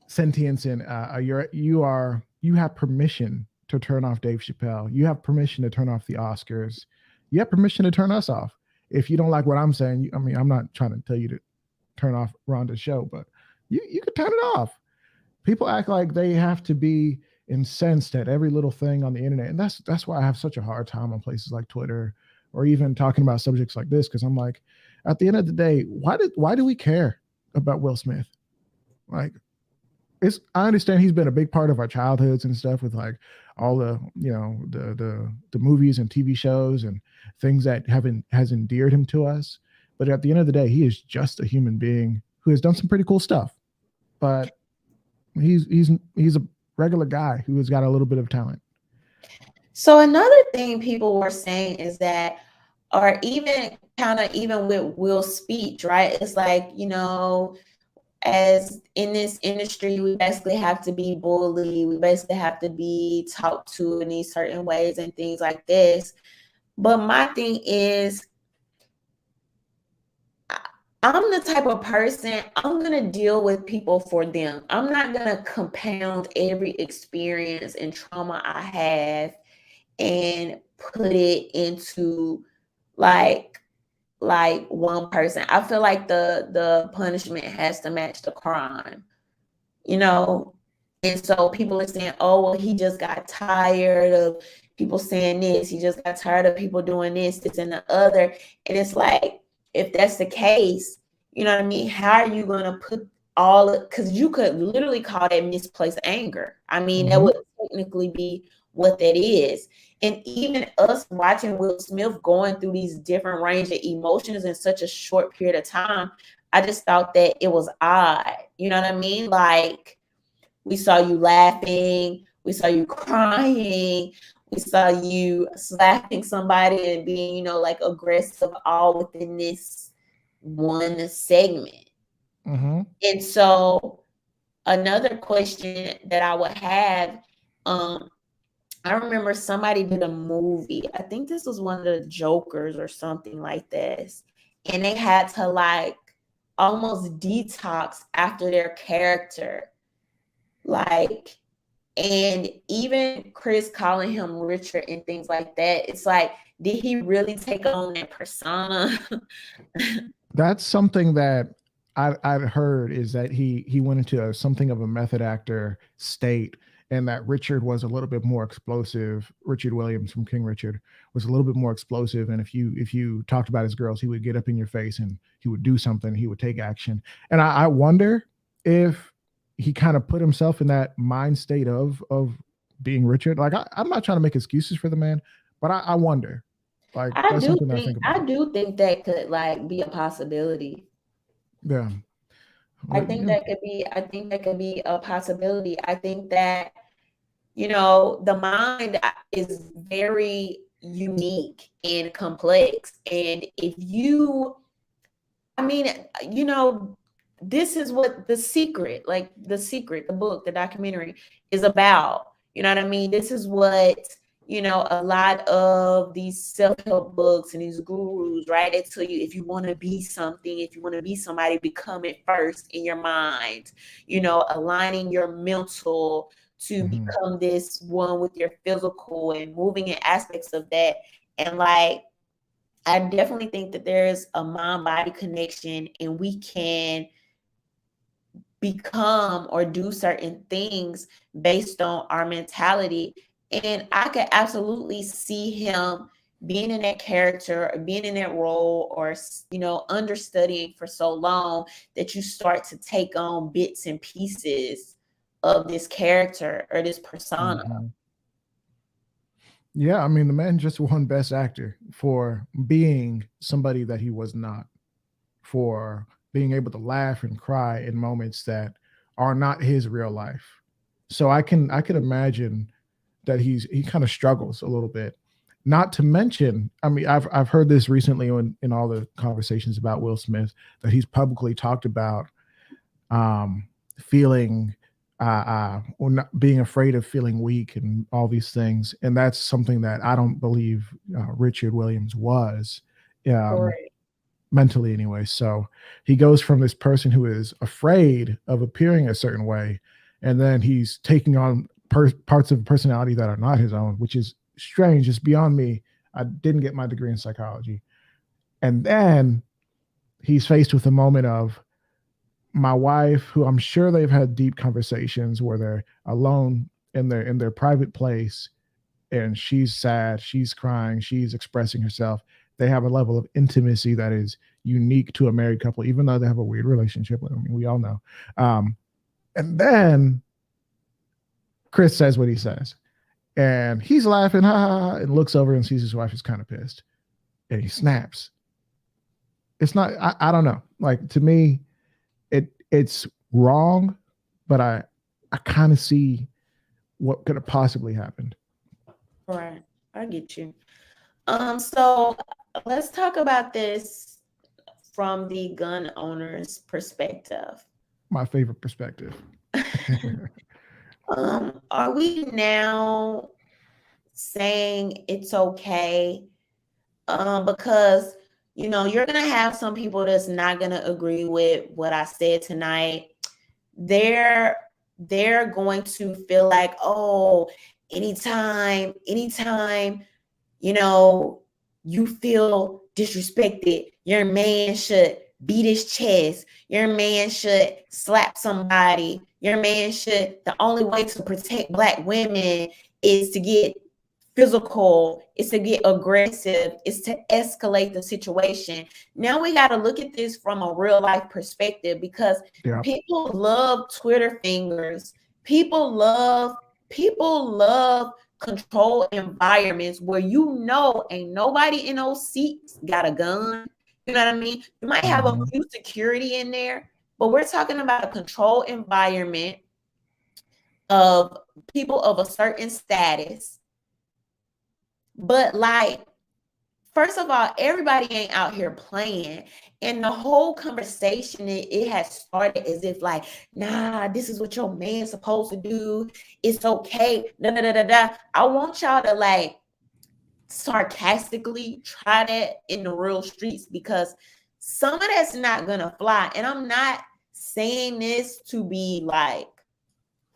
sentience, and you have permission to turn off Dave Chappelle. You have permission to turn off the Oscars. You have permission to turn us off. If you don't like what I'm saying, I mean, I'm not trying to tell you to turn off Rhonda's show, but you could turn it off. People act like they have to be incensed at every little thing on the internet, and that's why I have such a hard time on places like Twitter or even talking about subjects like this, because I'm like, at the end of the day, why do we care about Will Smith? Like, I understand he's been a big part of our childhoods and stuff, with like all the, you know, the movies and TV shows and things that has endeared him to us. But at the end of the day, he is just a human being who has done some pretty cool stuff. But he's a regular guy who has got a little bit of talent. So another thing people were saying is that, or even kind of even with Will's speech, right? It's like, you know, as in this industry, we basically have to be bullied. We basically have to be talked to in these certain ways and things like this. But my thing is, I'm the type of person, I'm going to deal with people for them. I'm not going to compound every experience and trauma I have and put it into like one person. I feel like the punishment has to match the crime, you know? And so people are saying, oh, well, he just got tired of people saying this. He just got tired of people doing this, and the other. And it's like, if that's the case, you know what I mean? How are you going to put all of, because you could literally call that misplaced anger. I mean, that would technically be what that is. And even us watching Will Smith going through these different range of emotions in such a short period of time, I just thought that it was odd. You know what I mean? Like, we saw you laughing, we saw you crying, we saw you slapping somebody and being, you know, like aggressive, all within this one segment. And so another question that I would have, I remember somebody did a movie. I think this was one of the Jokers or something like this. And they had to like almost detox after their character. Like, and even Chris calling him Richard and things like that. It's like, did he really take on that persona? That's something that I've heard, is that he went into something of a method actor state, and that Richard was a little bit more explosive. Richard Williams from King Richard was a little bit more explosive, and if you talked about his girls, he would get up in your face and he would do something. He would take action, and I wonder if he kind of put himself in that mind state of being Richard. Like I'm not trying to make excuses for the man, but I wonder. Like that's something that I think about. I do think that could like be a possibility. Yeah. I But, think yeah. that could be a possibility. I think that, you know, the mind is very unique and complex. And if you, I mean, you know, this is what The Secret, like The Secret, the book, the documentary is about. You know what I mean? This is what, you know, a lot of these self-help books and these gurus, right? They tell you if you want to be something, if you want to be somebody, become it first in your mind, you know, aligning your mental to Mhm. become this one with your physical and moving in aspects of that. And like, I definitely think that there's a mind-body connection and we can become or do certain things based on our mentality. And I could absolutely see him being in that character or being in that role or, you know, understudying for so long that you start to take on bits and pieces of this character or this persona. Mhm. Yeah, I mean, the man just won Best Actor for being somebody that he was not, for being able to laugh and cry in moments that are not his real life. So I could imagine that he kind of struggles a little bit. Not to mention, I mean, I've heard this recently in all the conversations about Will Smith that he's publicly talked about feeling or not being afraid of feeling weak and all these things, and that's something that I don't believe Richard Williams was. Um, Correct. Mentally anyway. So he goes from this person who is afraid of appearing a certain way, and then he's taking on parts of personality that are not his own, which is strange. It's beyond me. I didn't get my degree in psychology. And then he's faced with a moment of my wife, who I'm sure they've had deep conversations where they're alone in their private place, and she's sad, she's crying, she's expressing herself. They have a level of intimacy that is unique to a married couple, even though they have a weird relationship. I mean, we all know. And then Chris says what he says, and he's laughing, ha, ha, ha, and looks over and sees his wife is kind of pissed, and he snaps. It's not. I don't know. Like to me, it's wrong, but I kind of see what could have possibly happened. Right. I get you. So let's talk about this from the gun owner's perspective. My favorite perspective. Are we now saying it's okay? Because you know you're gonna have some people that's not gonna agree with what I said tonight. They're going to feel like, oh, anytime, you know, you feel disrespected, your man should beat his chest, your man should slap somebody, your man should, the only way to protect Black women is to get physical, is to get aggressive, is to escalate the situation. Now we got to look at this from a real life perspective because Yeah. people love Twitter fingers. People love control environments where you know ain't nobody in those seats got a gun. You know what I mean? You might have a few security in there, but we're talking about a control environment of people of a certain status. But like, first of all, everybody ain't out here playing. And the whole conversation, it has started as if like, nah, this is what your man's supposed to do. It's okay. Da, da, da, da, da. I want y'all to like sarcastically try that in the real streets because some of that's not gonna fly. And I'm not saying this to be like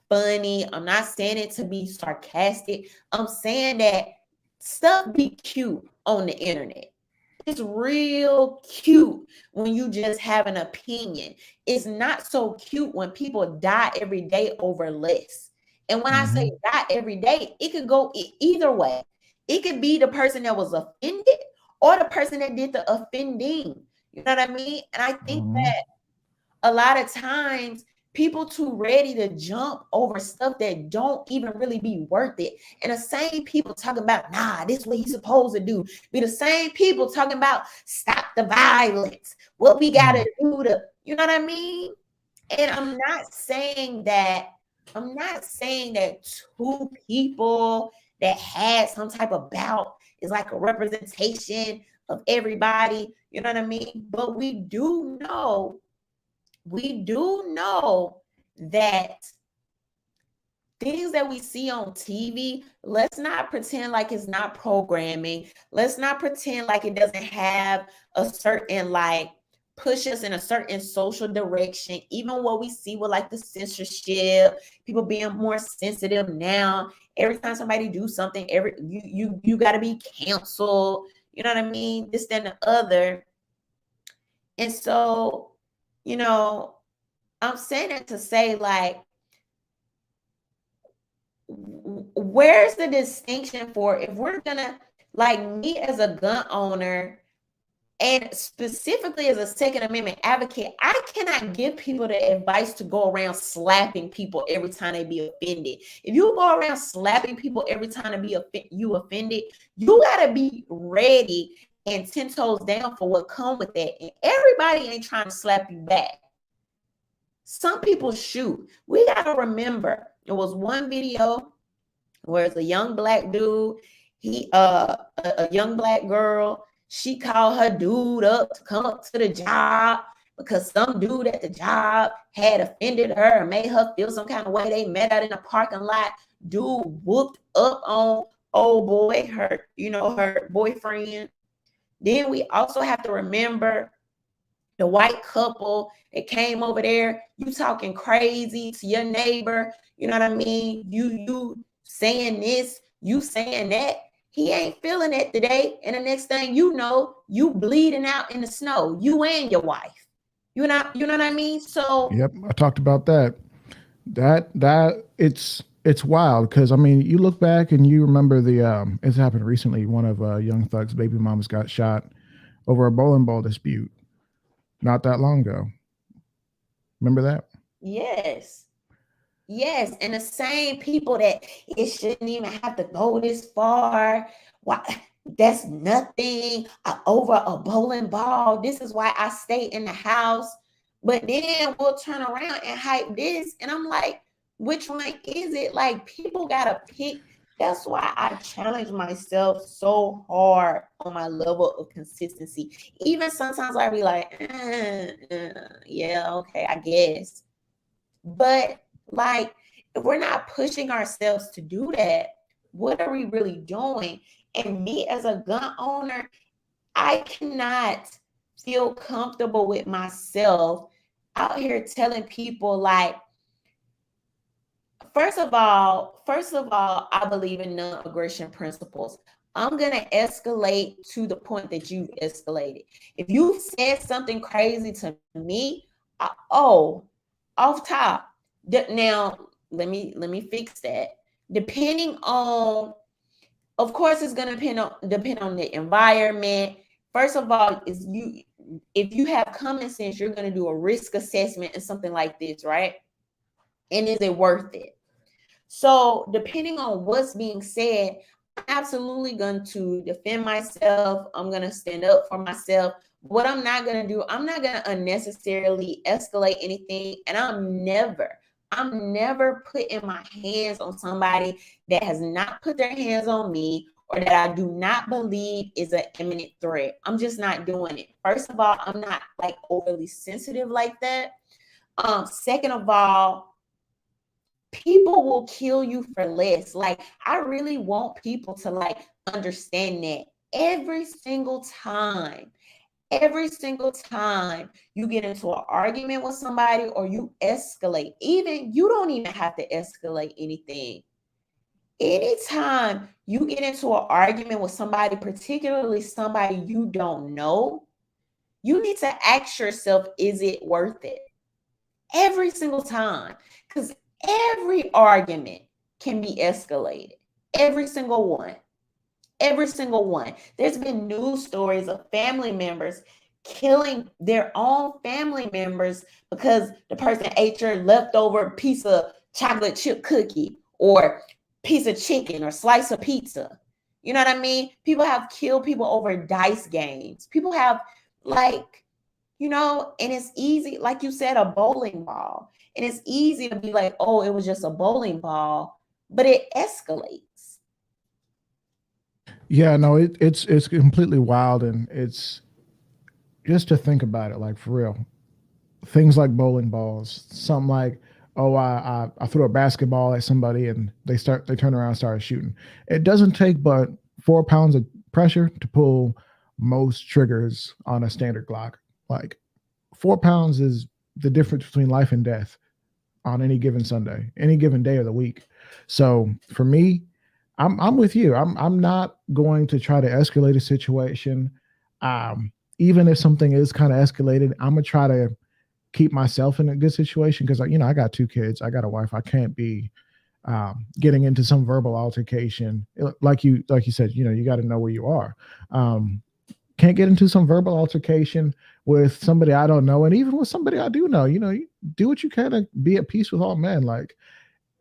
funny. I'm not saying it to be sarcastic. I'm saying that stuff be cute on the internet. It's real cute when you just have an opinion. It's not so cute when people die every day over less. And when I say not every day, it could go either way. It could be the person that was offended or the person that did the offending. You know what I mean? And I think that a lot of times people too ready to jump over stuff that don't even really be worth it. And the same people talking about, nah, this is what he's supposed to do. Be the same people talking about stop the violence. What we gotta do to, you know what I mean? And I'm not saying that two people that had some type of bout is like a representation of everybody, you know what I mean? But we do know that things that we see on TV, let's not pretend like it's not programming. Let's not pretend like it doesn't have a certain like push us in a certain social direction. Even what we see with like the censorship, people being more sensitive now. Every time somebody do something, you got to be canceled. You know what I mean? This, then the other. And so, you know, I'm saying it to say, like, where's the distinction for if we're gonna, like, me as a gun owner and specifically as a Second Amendment advocate, I cannot give people the advice to go around slapping people every time they be offended. If you go around slapping people every time to be offended, you gotta be ready and 10 toes down for what come with that. And everybody ain't trying to slap you back. Some people shoot. We gotta remember, it was one video where it's a young black dude, a young black girl, she called her dude up to come up to the job because some dude at the job had offended her and made her feel some kind of way. They met out in the parking lot. Dude whooped up on old boy, her boyfriend. Then we also have to remember the white couple that came over there. You talking crazy to your neighbor. You know what I mean? You saying this, you saying that. He ain't feeling it today. And the next thing you know, you bleeding out in the snow. You and your wife. You know what I mean? So yep, I talked about that. That it's wild because I mean you look back and you remember the it's happened recently. One of Young Thug's baby mamas got shot over a bowling ball dispute not that long ago. Remember that? Yes. And the same people that it shouldn't even have to go this far. Why? That's nothing over a bowling ball. This is why I stay in the house. But then we'll turn around and hype this. And I'm like, which one is it? Like, people got to pick. That's why I challenge myself so hard on my level of consistency. Even sometimes I be like, yeah, okay, I guess. But like, if we're not pushing ourselves to do that, what are we really doing? And me as a gun owner, I cannot feel comfortable with myself out here telling people, like, first of all, I believe in non-aggression principles. I'm going to escalate to the point that you've escalated. If you said something crazy to me, off top. Now, let me fix that. Depending on, of course, it's going to depend on the environment. First of all, if you have common sense, you're going to do a risk assessment and something like this, right? And is it worth it? So depending on what's being said, I'm absolutely going to defend myself. I'm going to stand up for myself. What I'm not going to do, I'm not going to unnecessarily escalate anything. And I'm never putting my hands on somebody that has not put their hands on me or that I do not believe is an imminent threat. I'm just not doing it. First of all, I'm not like overly sensitive like that. Second of all, people will kill you for less. Like, I really want people to like understand that every single time you get into an argument with somebody or you escalate, you don't even have to escalate anything. Anytime you get into an argument with somebody, particularly somebody you don't know, you need to ask yourself, is it worth it? Every single time. Because every argument can be escalated. Every single one. Every single one. There's been news stories of family members killing their own family members because the person ate your leftover piece of chocolate chip cookie or piece of chicken or slice of pizza. You know what I mean? People have killed people over dice games. People have, like, and it's easy, like you said, a bowling ball. And it's easy to be like, oh, it was just a bowling ball, but it escalates. Yeah, no, it's completely wild, and it's just to think about it, like for real. Things like bowling balls, something like, oh, I threw a basketball at somebody and they turn around and start shooting. It doesn't take but 4 pounds of pressure to pull most triggers on a standard Glock. Like 4 pounds is the difference between life and death on any given Sunday, any given day of the week. So for me, I'm with you. I'm not going to try to escalate a situation. Even if something is kind of escalated, I'm gonna try to keep myself in a good situation because I got 2 kids, I got a wife. I can't be getting into some verbal altercation. Like you said, you got to know where you are. Can't get into some verbal altercation with somebody I don't know, and even with somebody I do know. You do what you can to be at peace with all men. Like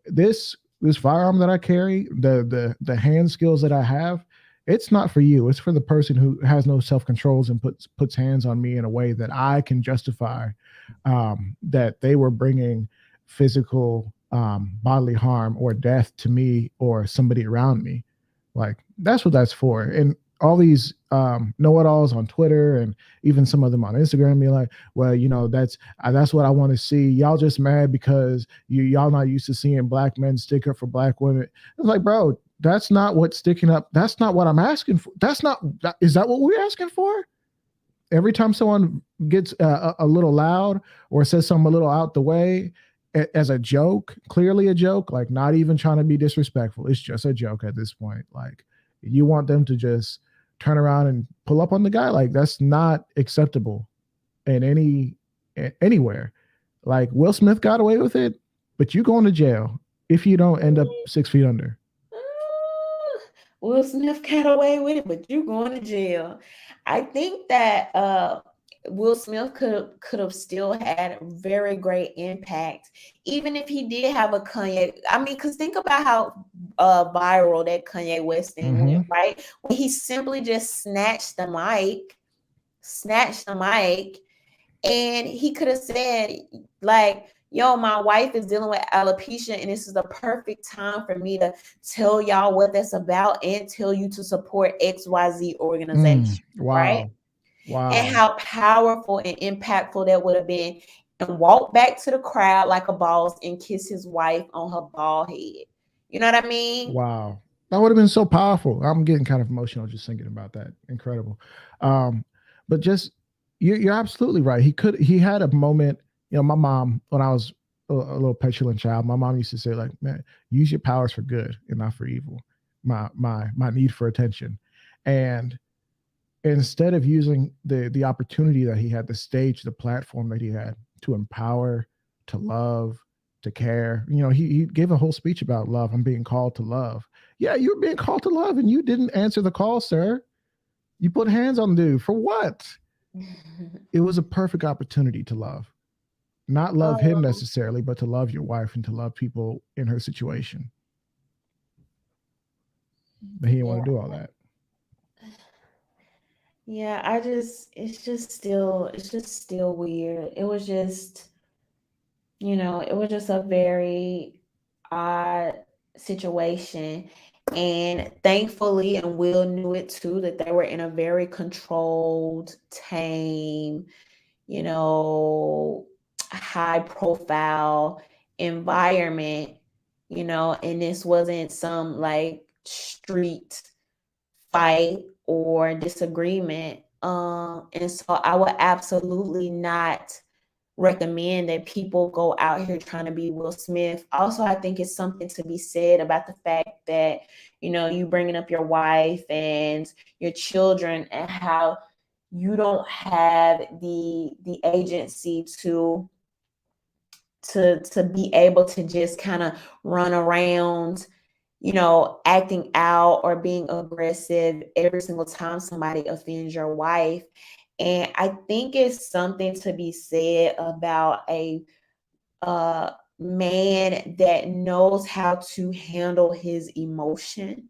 this firearm that I carry, the hand skills that I have, it's not for you. It's for the person who has no self controls and puts hands on me in a way that I can justify that they were bringing physical bodily harm or death to me or somebody around me. Like that's what that's for. And all these know-it-alls on Twitter and even some of them on Instagram be like, well, that's what I want to see. Y'all just mad because y'all not used to seeing black men stick up for black women. It's like, bro, that's not what sticking up. That's not what I'm asking for. Is that what we're asking for? Every time someone gets a little loud or says something a little out the way as a joke, clearly a joke, like not even trying to be disrespectful. It's just a joke at this point. Like you want them to just turn around and pull up on the guy. Like that's not acceptable in anywhere. Like Will Smith got away with it, but you going to jail if you don't end up 6 feet under. Will Smith got away with it, but you going to jail. I think that Will Smith could have still had very great impact, even if he did have a Kanye. I mean, because think about how viral that Kanye West thing went, right? When he simply just snatched the mic, and he could have said, like, yo, my wife is dealing with alopecia, and this is the perfect time for me to tell y'all what that's about and tell you to support XYZ organization, right? Wow. And how powerful and impactful that would have been, and walk back to the crowd like a boss and kiss his wife on her bald head. You know what I mean? Wow. That would have been so powerful. I'm getting kind of emotional just thinking about that. Incredible. But just you're absolutely right. He had a moment, my mom, when I was a little petulant child, my mom used to say, like, man, use your powers for good and not for evil. My need for attention. And instead of using the opportunity that he had, the stage, the platform that he had to empower, to love, to care, he gave a whole speech about love. I'm being called to love. Yeah, you were being called to love and you didn't answer the call, sir. You put hands on the dude for what? It was a perfect opportunity to love. Not love him necessarily, but to love your wife and to love people in her situation. But he didn't want to do all that. Yeah, it's just still weird. It was just, it was just a very odd situation. And thankfully, and Will knew it too, that they were in a very controlled, tame, high profile environment, and this wasn't some like street fight or disagreement. And so I would absolutely not recommend that people go out here trying to be Will Smith. Also, I think it's something to be said about the fact that, you bringing up your wife and your children and how you don't have the agency to be able to just kind of run around, you know, acting out or being aggressive every single time somebody offends your wife. And I think it's something to be said about a man that knows how to handle his emotion.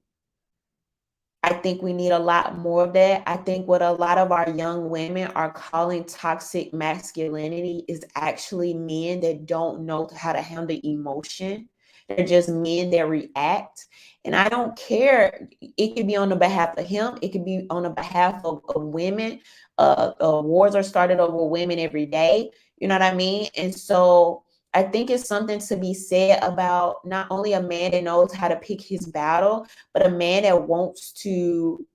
I think we need a lot more of that. I think what a lot of our young women are calling toxic masculinity is actually men that don't know how to handle emotion. They're just men that react. And I don't care. It could be on the behalf of him. It could be on the behalf of women. Wars are started over women every day. You know what I mean? And so I think it's something to be said about not only a man that knows how to pick his battle, but a man that wants to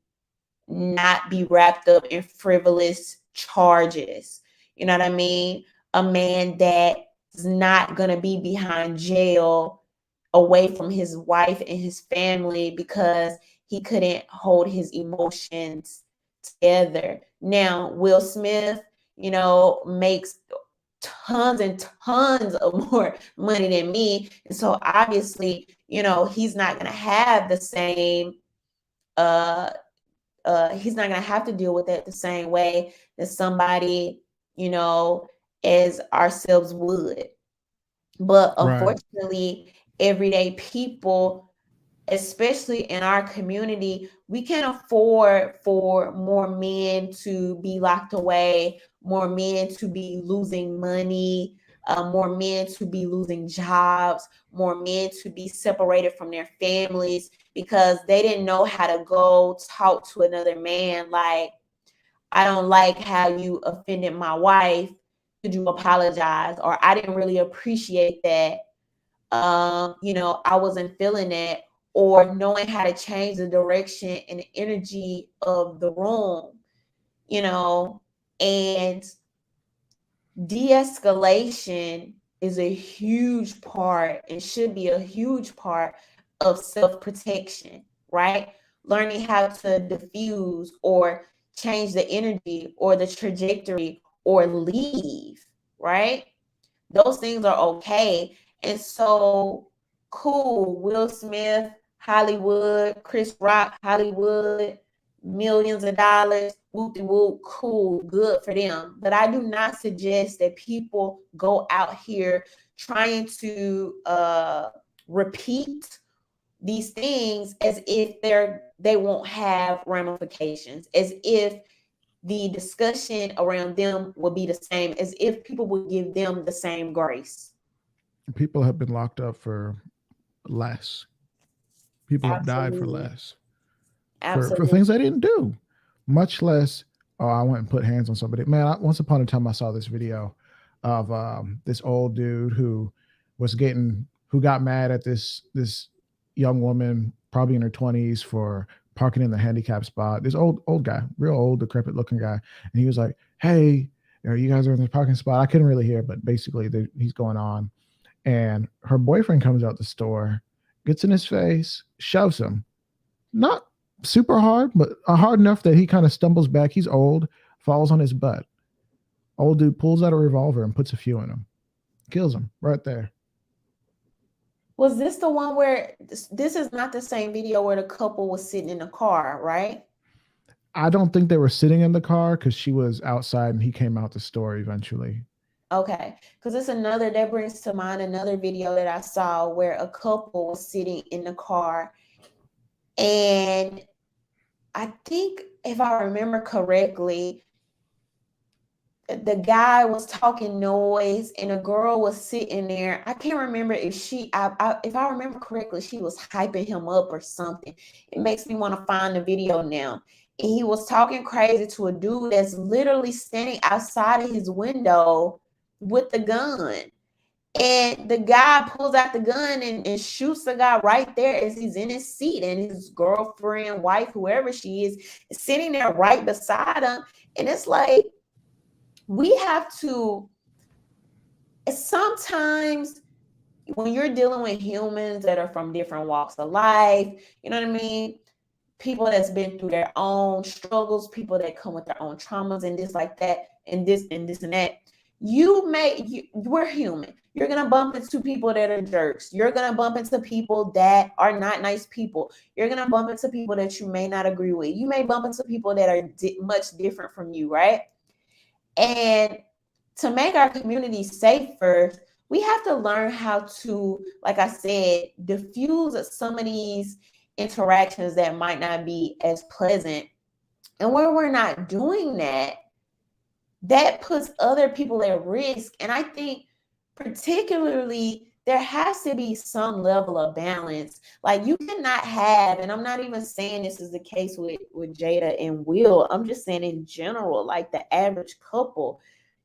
not be wrapped up in frivolous charges. You know what I mean? A man that's not going to be behind jail away from his wife and his family because he couldn't hold his emotions together. Now, Will Smith, you know, makes tons and tons of more money than me. And so obviously, you know, he's not going to have the same he's not going to have to deal with it the same way that somebody, you know, as ourselves would. But Right. unfortunately, everyday people, especially in our community, we can't afford for more men to be locked away, more men to be losing money, more men to be losing jobs, more men to be separated from their families because they didn't know how to go talk to another man like, I don't like how you offended my wife. Could you apologize? Or I didn't really appreciate that. You know, I wasn't feeling it, or knowing how to change the direction and the energy of the room, you know, and de-escalation is a huge part and should be a huge part of self-protection, right? Learning how to diffuse or change the energy or the trajectory or leave, right? Those things are okay. And so cool, Will Smith, Hollywood, Chris Rock, Hollywood, millions of dollars, whoop de whoop, cool, good for them. But I do not suggest that people go out here trying to repeat these things as if they won't have ramifications, as if the discussion around them will be the same, as if people would give them the same grace. People have been locked up for less. People have died for Absolutely. less. For Absolutely. things they didn't do, much less. Oh, I went and put hands on somebody. Man, once upon a time, I saw this video of this old dude who got mad at this young woman, probably in her 20s, for parking in the handicap spot. This old guy, real old, decrepit looking guy, and he was like, "Hey, you guys are in this parking spot." I couldn't really hear, but basically, he's going on, and her boyfriend comes out the store, gets in his face, shoves him, not super hard, but hard enough that he kind of stumbles back. He's old, falls on his butt. Old dude pulls out a revolver and puts a few in him, kills him right there. Was this the one where this is not the same video where the couple was sitting in the car, right? I don't think they were sitting in the car because she was outside and he came out the store eventually. Okay, because it's another that brings to mind another video that I saw where a couple was sitting in the car, and I think if I remember correctly, the guy was talking noise and a girl was sitting there. I can't remember if if I remember correctly, she was hyping him up or something. It makes me want to find the video now. And he was talking crazy to a dude that's literally standing outside of his window with the gun. And the guy pulls out the gun and shoots the guy right there as he's in his seat. And his girlfriend, wife, whoever she is sitting there right beside him. And it's like, we have to, sometimes when you're dealing with humans that are from different walks of life, you know what I mean? People that's been through their own struggles, people that come with their own traumas and this like that, and this and this and that. we're human. You're going to bump into people that are jerks. You're going to bump into people that are not nice people. You're going to bump into people that you may not agree with. You may bump into people that are much different from you, right? And to make our community safer, we have to learn how to, like I said, diffuse some of these interactions that might not be as pleasant. And where we're not doing that, that puts other people at risk. And I think particularly there has to be some level of balance. Like you cannot have, and I'm not even saying this is the case with Jada and Will, I'm just saying in general, like the average couple,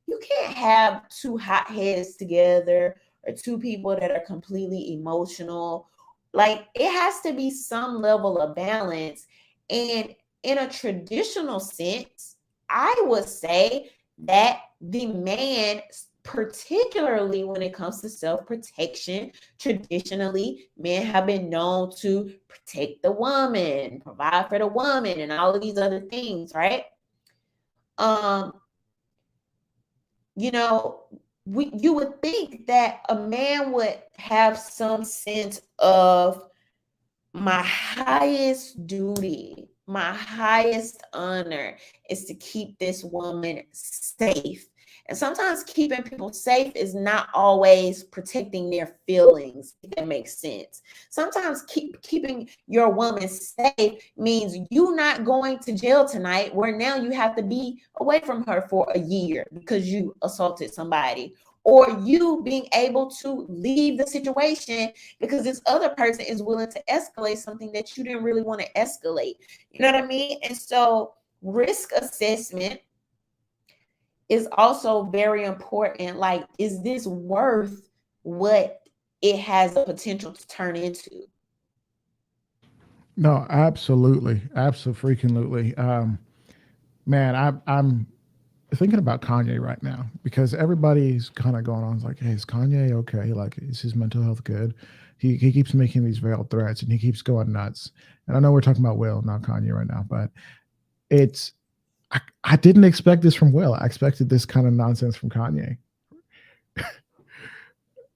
you can't have two hot heads together or two people that are completely emotional. Like it has to be some level of balance. And in a traditional sense, I would say that the man, particularly when it comes to self-protection, traditionally men have been known to protect the woman, provide for the woman, and all of these other things, right? You know, you would think that a man would have some sense of my highest duty, my highest honor is to keep this woman safe. And sometimes keeping people safe is not always protecting their feelings, if that makes sense. Sometimes keeping your woman safe means you not going to jail tonight, where now you have to be away from her for a year because you assaulted somebody, or you being able to leave the situation because this other person is willing to escalate something that you didn't really want to escalate. You know what I mean? And so risk assessment is also very important. Like, is this worth what it has the potential to turn into? No, absolutely, absolutely. Man, I'm thinking about Kanye right now because everybody's kind of going on. It's like, hey, is Kanye okay? Like, is his mental health good? He keeps making these veiled threats and he keeps going nuts. And I know we're talking about Will, not Kanye right now, but it's I didn't expect this from Will. I expected this kind of nonsense from Kanye.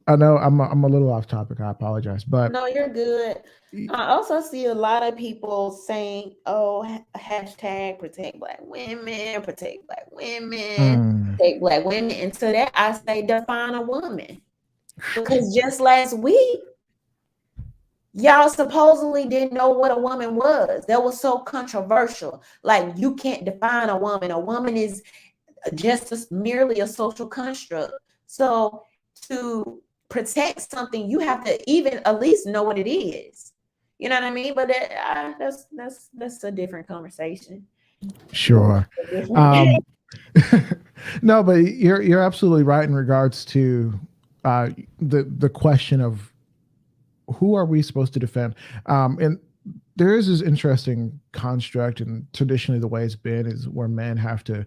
I know I'm a little off topic. I apologize, but no, you're good. I also see a lot of people saying, "Oh, hashtag protect Black women, protect Black women, protect Black women." And to that, I say, define a woman, because just last week, y'all supposedly didn't know what a woman was. That was so controversial. Like, you can't define a woman. A woman is just merely a social construct. So to protect something, you have to even at least know what it is. You know what I mean? But that's a different conversation. Sure. No, but you're absolutely right in regards to the question of who are we supposed to defend? And there is this interesting construct, and traditionally the way it's been is where men have to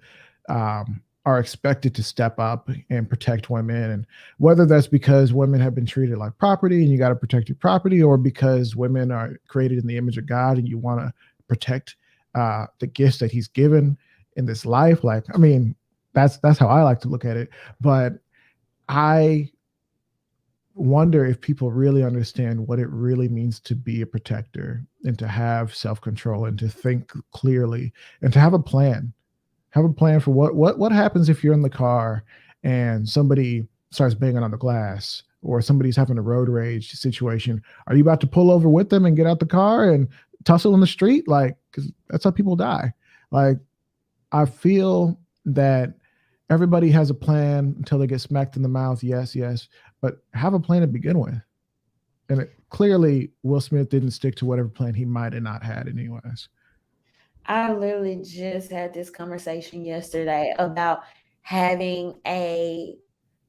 are expected to step up and protect women, and whether that's because women have been treated like property and you got to protect your property, or because women are created in the image of God and you want to protect the gifts that He's given in this life. Like, I mean, that's how I like to look at it, but I wonder if people really understand what it really means to be a protector and to have self-control and to think clearly and to have a plan. Have a plan for what happens if you're in the car and somebody starts banging on the glass, or somebody's having a road rage situation. Are you about to pull over with them and get out the car and tussle in the street? Like, because that's how people die. Like, I feel that everybody has a plan until they get smacked in the mouth. Yes, but have a plan to begin with. And clearly, Will Smith didn't stick to whatever plan he might have not had anyways. I literally just had this conversation yesterday about having a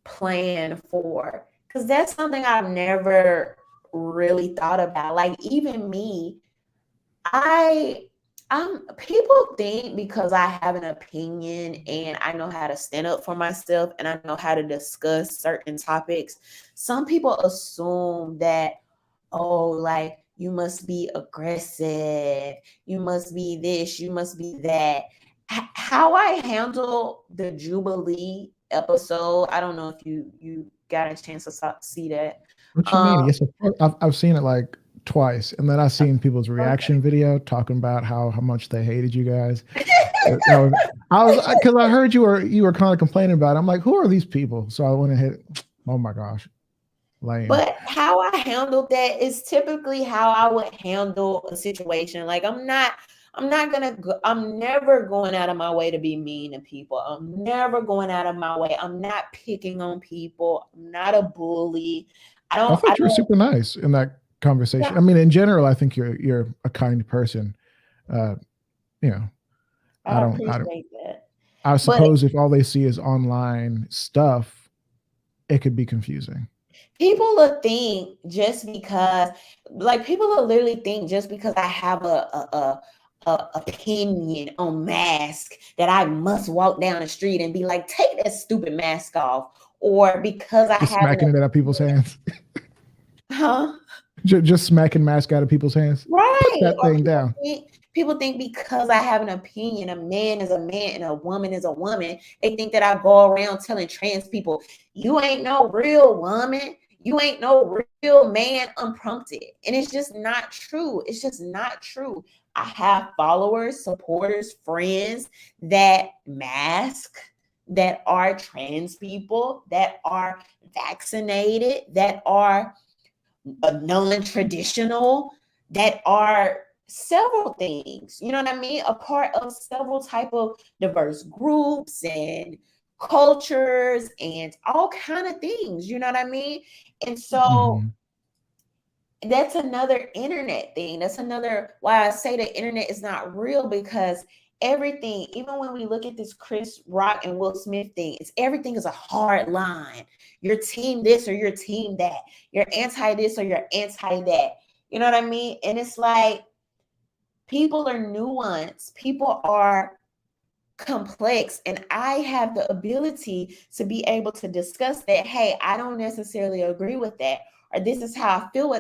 plan for, because that's something I've never really thought about. Like, even me, people think because I have an opinion and I know how to stand up for myself and I know how to discuss certain topics, some people assume that, oh, like, you must be aggressive, you must be this, you must be that. How I handle the Jubilee episode. I don't know if you got a chance to see that. What you mean? Yes, I've seen it like twice, and then I've seen people's reaction video talking about how much they hated you guys. Because I heard you were kind of complaining about it. I'm like, who are these people? So I went and hit. Oh my gosh, lame. But how I handled that is typically how I would handle a situation. Like I'm never going out of my way to be mean to people. I'm never going out of my way. I'm not picking on people. I'm not a bully. I thought you were super nice in that conversation. Yeah. I mean, in general, I think you're a kind person. You know, I appreciate that. I suppose if all they see is online stuff, it could be confusing. People will think just because, people will literally think just because I have a opinion on mask that I must walk down the street and be like, take that stupid mask off, or because I have smacking it out of people's hands. Huh? Just smacking mask out of people's hands. Right. Put that thing down. People think because I have an opinion, a man is a man and a woman is a woman, they think that I go around telling trans people, you ain't no real woman, you ain't no real man unprompted. And it's just not true. It's just not true. I have followers, supporters, friends that mask, that are trans people, that are vaccinated, that are non-traditional, that are several things, you know what I mean? A part of several type of diverse groups and cultures and all kind of things, you know what I mean? And so that's another internet thing. That's another why I say the internet is not real, because everything, even when we look at this Chris Rock and Will Smith thing, everything is a hard line. You're team this or you're team that. You're anti this or you're anti that. You know what I mean? And it's like, people are nuanced. People are complex. And I have the ability to be able to discuss that. Hey, I don't necessarily agree with that. Or this is how I feel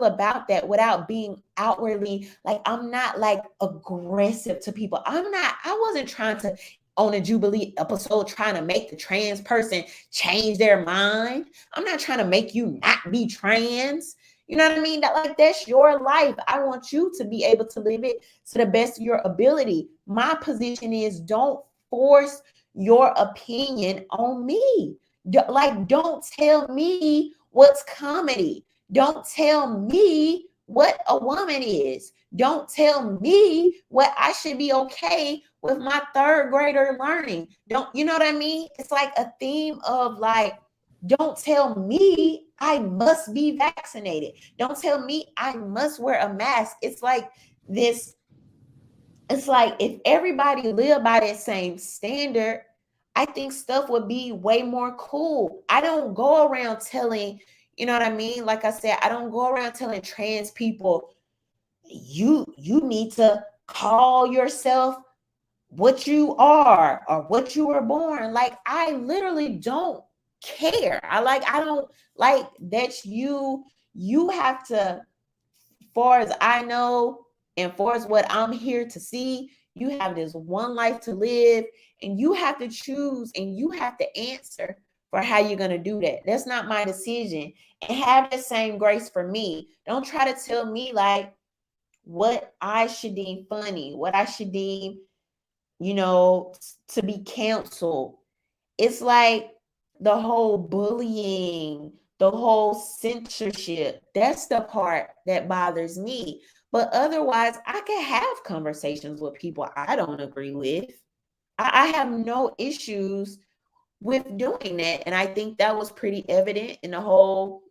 about that, without being outwardly, like, I'm not like aggressive to people. I wasn't trying to, on a Jubilee episode, trying to make the trans person change their mind. I'm not trying to make you not be trans. You know what I mean? That's your life. I want you to be able to live it to the best of your ability. My position is, don't force your opinion on me. Don't tell me what's comedy. Don't tell me what a woman is. Don't tell me what I should be okay with my third grader learning. You know what I mean? It's like a theme of like, don't tell me I must be vaccinated. Don't tell me I must wear a mask. It's like this. It's like if everybody lived by that same standard, I think stuff would be way more cool. I don't go around telling, you know what I mean? Like I said, I don't go around telling trans people, you need to call yourself what you are or what you were born. Like, I literally don't care. I don't like that's you have to, far as I know, and far as what I'm here to see, you have this one life to live, and you have to choose and you have to answer for how you're going to do that. That's not my decision. And have the same grace for me. Don't try to tell me like what I should deem funny, what I should deem, to be canceled. It's like the whole bullying, the whole censorship. That's the part that bothers me. But otherwise, I can have conversations with people I don't agree with. I have no issues with doing that. And I think that was pretty evident in the whole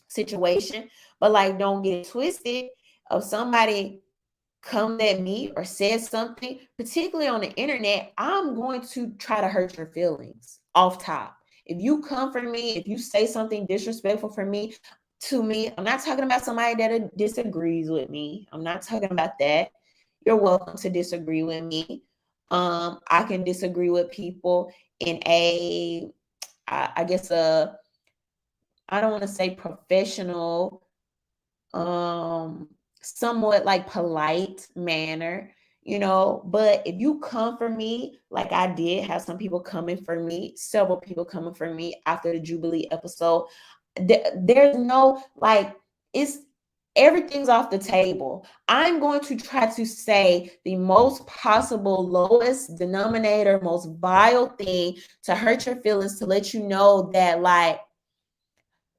situation. But like, don't get it twisted. If somebody comes at me or says something, particularly on the internet, I'm going to try to hurt your feelings off top. If you come for me, if you say something disrespectful to me, I'm not talking about somebody that disagrees with me. I'm not talking about that. You're welcome to disagree with me. I can disagree with people in I guess I don't want to say professional, somewhat like polite manner. But if you come for me, like I did have some people coming for me, several people coming for me after the Jubilee episode, there's no, like, it's, everything's off the table. I'm going to try to say the most possible lowest denominator, most vile thing to hurt your feelings, to let you know that, like,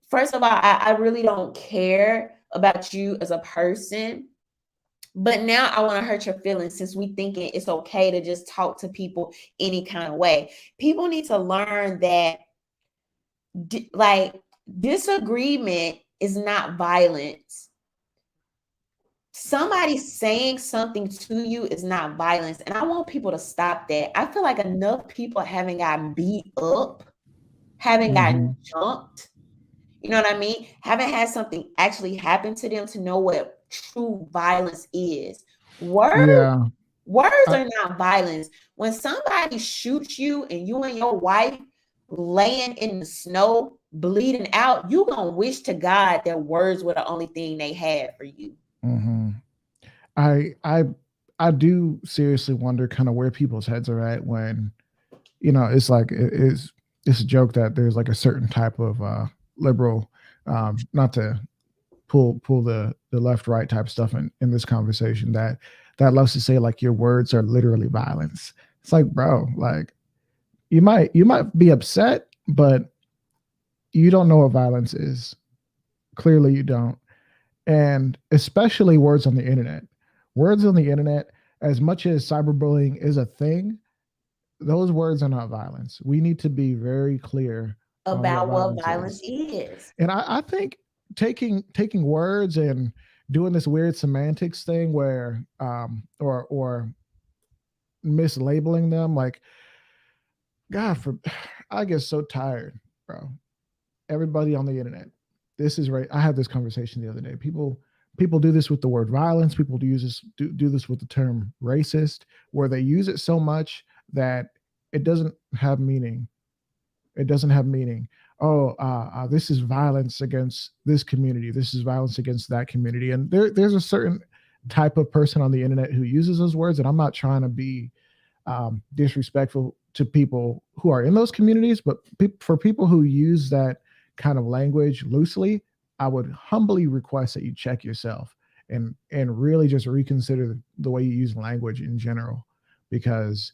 first of all, I really don't care about you as a person. But now I want to hurt your feelings, since we thinking it's okay to just talk to people any kind of way. People need to learn that, like, disagreement is not violence. Somebody saying something to you is not violence. And I want people to stop that. I feel like enough people haven't gotten beat up, haven't gotten jumped. You know what I mean? Haven't had something actually happen to them to know what true violence is. Words are not violence. When somebody shoots you and you and your wife laying in the snow, bleeding out, you gonna wish to God that words were the only thing they had for you. I do seriously wonder kind of where people's heads are at when, it's like it's a joke that there's like a certain type of liberal, not to pull the left right type stuff in this conversation, that loves to say like your words are literally violence. It's like, bro, like you might be upset, but you don't know what violence is. Clearly you don't. And especially words on the internet. Words on the internet, as much as cyberbullying is a thing, those words are not violence. We need to be very clear about what violence is. And I think taking words and doing this weird semantics thing where or mislabeling them, like, I get so tired, bro. Everybody on the internet, this is right. I had this conversation the other day. People do this with the word violence. People do this with the term racist, where they use it so much that it doesn't have meaning. It doesn't have meaning. Oh, this is violence against this community. This is violence against that community. And there's a certain type of person on the internet who uses those words. And I'm not trying to be disrespectful to people who are in those communities, but for people who use that kind of language loosely, I would humbly request that you check yourself and really just reconsider the way you use language in general, because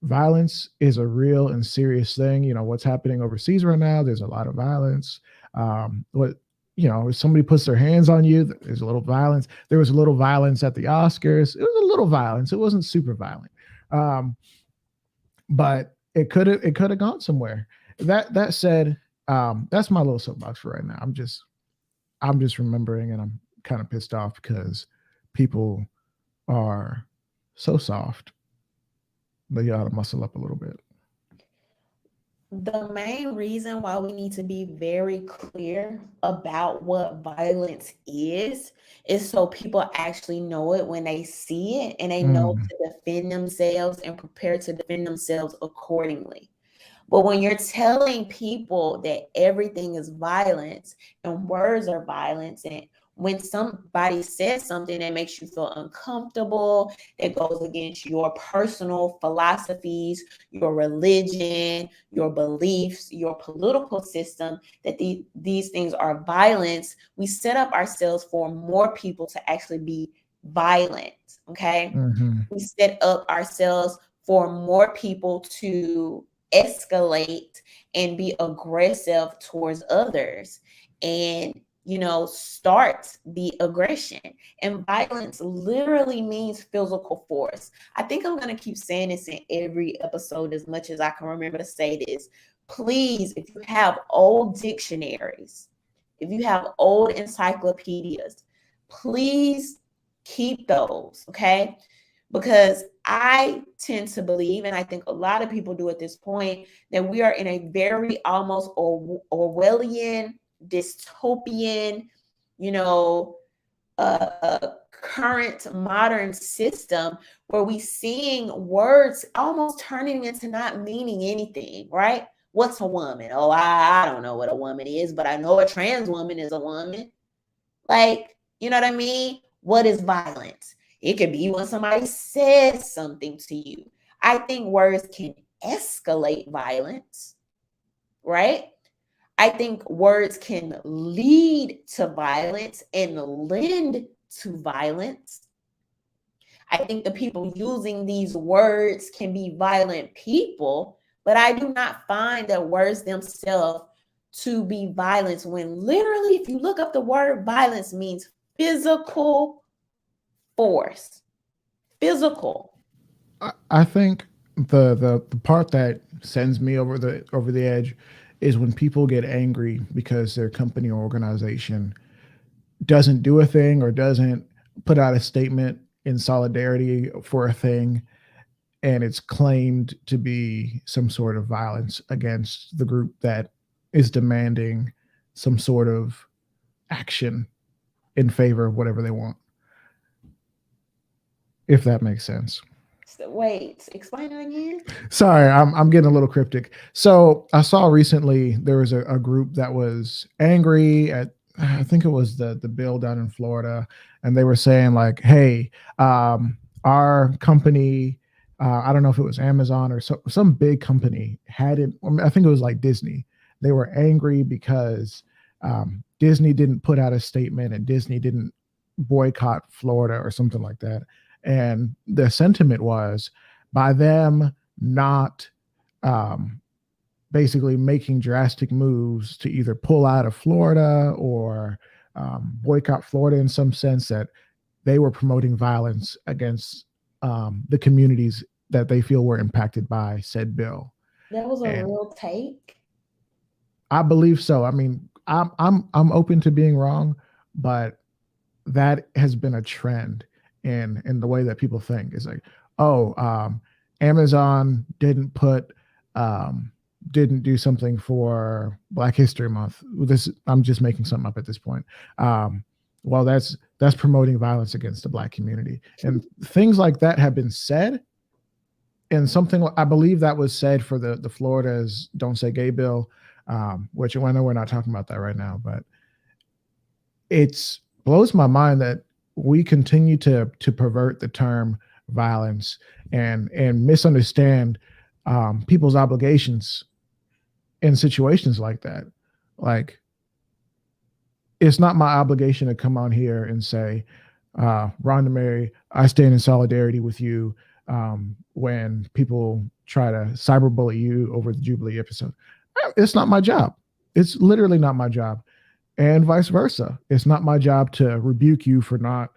violence is a real and serious thing. What's happening overseas right now, there's a lot of violence. If somebody puts their hands on you, there's a little violence. There was a little violence at the Oscars. It was a little violence. It wasn't super violent. But it could have gone somewhere. That said, that's my little soapbox for right now. I'm just remembering, and I'm kind of pissed off because people are so soft. But you ought to muscle up a little bit. The main reason why we need to be very clear about what violence is so people actually know it when they see it, and they know to defend themselves and prepare to defend themselves accordingly. But when you're telling people that everything is violence and words are violence, and when somebody says something that makes you feel uncomfortable, that goes against your personal philosophies, your religion, your beliefs, your political system, that these things are violence, we set up ourselves for more people to actually be violent, okay? We set up ourselves for more people to escalate and be aggressive towards others, and start the aggression. And violence literally means physical force. I think I'm going to keep saying this in every episode as much as I can remember to say this. Please, if you have old dictionaries, if you have old encyclopedias, please keep those, okay? Because I tend to believe, and I think a lot of people do at this point, that we are in a very almost Orwellian, dystopian, current modern system where we seeing words almost turning into not meaning anything, right? What's a woman? Oh, I don't know what a woman is, but I know a trans woman is a woman. Like, you know what I mean? What is violence? It could be when somebody says something to you. I think words can escalate violence, right? I think words can lead to violence and lend to violence. I think the people using these words can be violent people, but I do not find that words themselves to be violence when literally, if you look up the word violence, means physical force. Physical. I think the part that sends me over the edge is when people get angry because their company or organization doesn't do a thing or doesn't put out a statement in solidarity for a thing, and it's claimed to be some sort of violence against the group that is demanding some sort of action in favor of whatever they want. If that makes sense. So, wait, explain it again. Sorry, I'm getting a little cryptic. So I saw recently there was a group that was angry at, I think it was the bill down in Florida, and they were saying like, "Hey, our company, I don't know if it was Amazon or some big company had it. I think it was like Disney. They were angry because Disney didn't put out a statement and Disney didn't boycott Florida or something like that." And the sentiment was by them not basically making drastic moves to either pull out of Florida or boycott Florida in some sense, that they were promoting violence against the communities that they feel were impacted by said bill. That was a And real take. I believe so. I mean, I'm open to being wrong, but that has been a trend in the way that people think. It's like, oh, Amazon didn't do something for Black History Month. This, I'm just making something up at this point. Well, that's promoting violence against the Black community, and things like that have been said. And something I believe that was said for the Florida's Don't Say Gay bill, which I know we're not talking about that right now, but it's blows my mind that we continue to pervert the term violence and misunderstand people's obligations in situations like that. Like, it's not my obligation to come on here and say, RhondaMary, I stand in solidarity with you when people try to cyberbully you over the Jubilee episode. It's not my job. It's literally not my job. And vice versa. It's not my job to rebuke you for not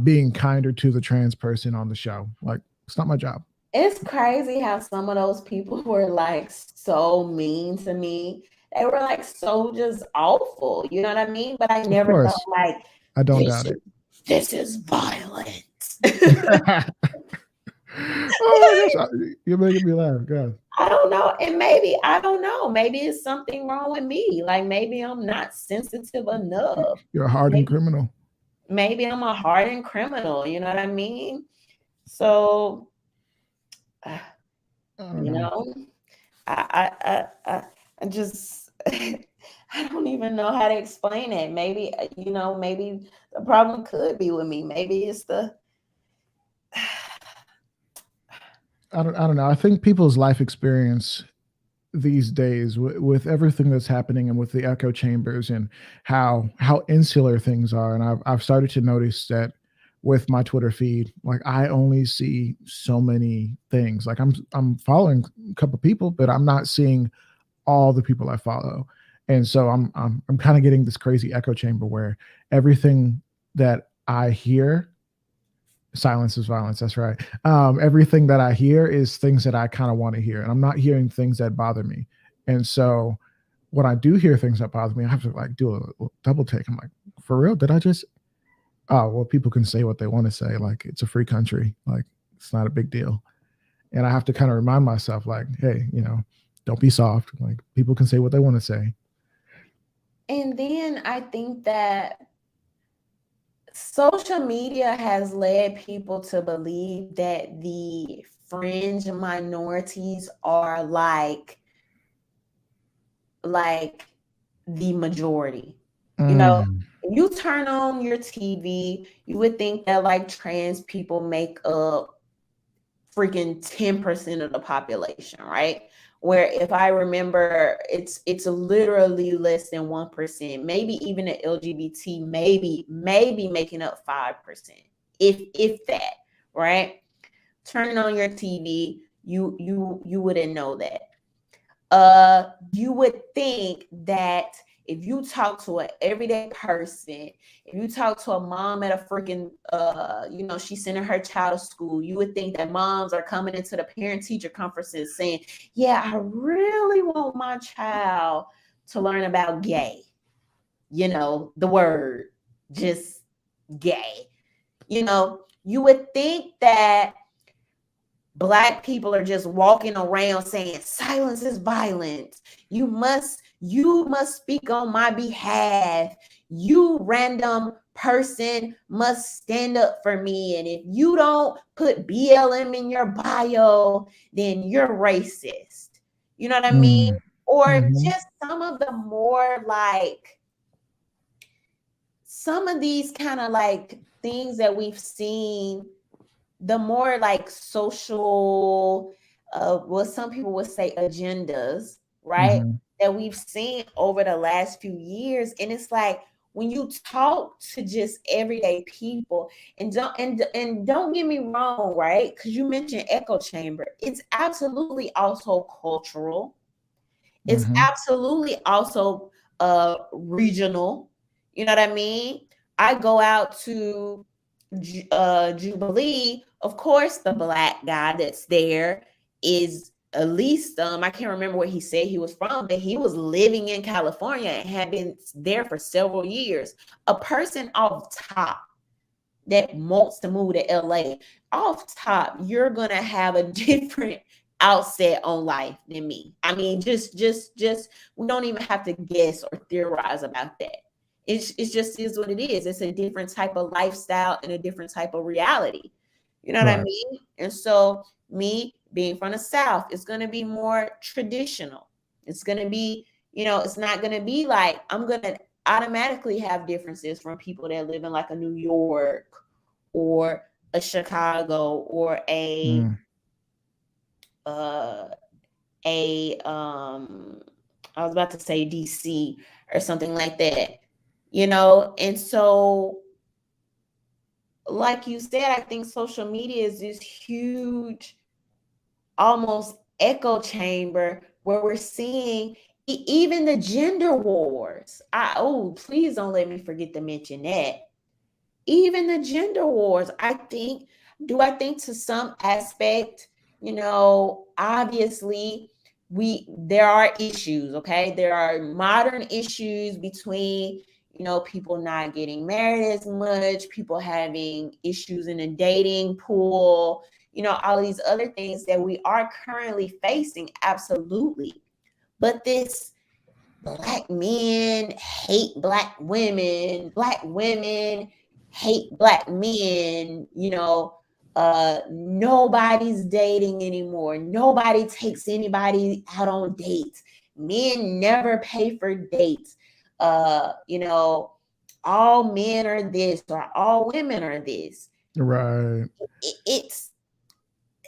being kinder to the trans person on the show. Like, it's not my job. It's crazy how some of those people were like so mean to me. They were like so just awful. You know what I mean? But I never thought like, I don't doubt it. This is violence. Oh my gosh, you're making me laugh. God. I don't know. And maybe, I don't know. Maybe it's something wrong with me. Like maybe I'm not sensitive enough. You're a hardened criminal. Maybe I'm a hardened criminal. You know what I mean? So, you know, I just, I don't even know how to explain it. Maybe, you know, maybe the problem could be with me. Maybe it's the, I don't know. I think people's life experience these days with everything that's happening and with the echo chambers and how insular things are. And I've started to notice that with my Twitter feed, like I only see so many things. Like I'm following a couple of people, but I'm not seeing all the people I follow. And so I'm kind of getting this crazy echo chamber where everything that I hear, silence is violence. That's right. Everything that I hear is things that I kind of want to hear, and I'm not hearing things that bother me. And so when I do hear things that bother me, I have to like do a double take. I'm like, for real? Did I just? Oh, well, people can say what they want to say. Like, it's a free country. Like, it's not a big deal. And I have to kind of remind myself, like, hey, you know, don't be soft. Like, people can say what they want to say. And then I think that social media has led people to believe that the fringe minorities are like the majority. You know, If you turn on your TV, you would think that like trans people make up freaking 10% of the population, right? Where if I remember, it's literally less than 1%, maybe even the LGBT, maybe making up 5%, if that, right? Turning on your TV, you wouldn't know that. You would think that if you talk to an everyday person, if you talk to a mom at a freaking, she's sending her child to school, you would think that moms are coming into the parent teacher conferences saying, yeah, I really want my child to learn about gay, the word, just gay. You would think that Black people are just walking around saying silence is violence. You must speak on my behalf. You random person must stand up for me. And if you don't put BLM in your bio, then you're racist. You know what I mean? Or just some of the more like some of these kind of like things that we've seen, the more like social, what some people would say agendas, right? That we've seen over the last few years. And it's like when you talk to just everyday people, and don't get me wrong, right? Because you mentioned echo chamber. It's absolutely also cultural. It's absolutely also regional. You know what I mean? I go out to Jubilee. Of course, the Black guy that's there is at least I can't remember where he said he was from, but he was living in California and had been there for several years. A person off top that wants to move to LA, off top, you're gonna have a different outset on life than me. I mean, just we don't even have to guess or theorize about that. It just is what it is. It's a different type of lifestyle and a different type of reality. You know what I mean? And so me being from the South, it's going to be more traditional. It's going to be, it's not going to be like I'm going to automatically have differences from people that live in like a New York or a Chicago or I was about to say DC or something like that, and so like you said, I think social media is this huge almost echo chamber where we're seeing even the gender wars. Please don't let me forget to mention that. Even the gender wars, I think to some aspect, obviously there are issues, okay? There are modern issues between, people not getting married as much, people having issues in the dating pool, all these other things that we are currently facing, absolutely. But this Black men hate Black women hate Black men, nobody's dating anymore. Nobody takes anybody out on dates. Men never pay for dates. All men are this or all women are this. Right. It's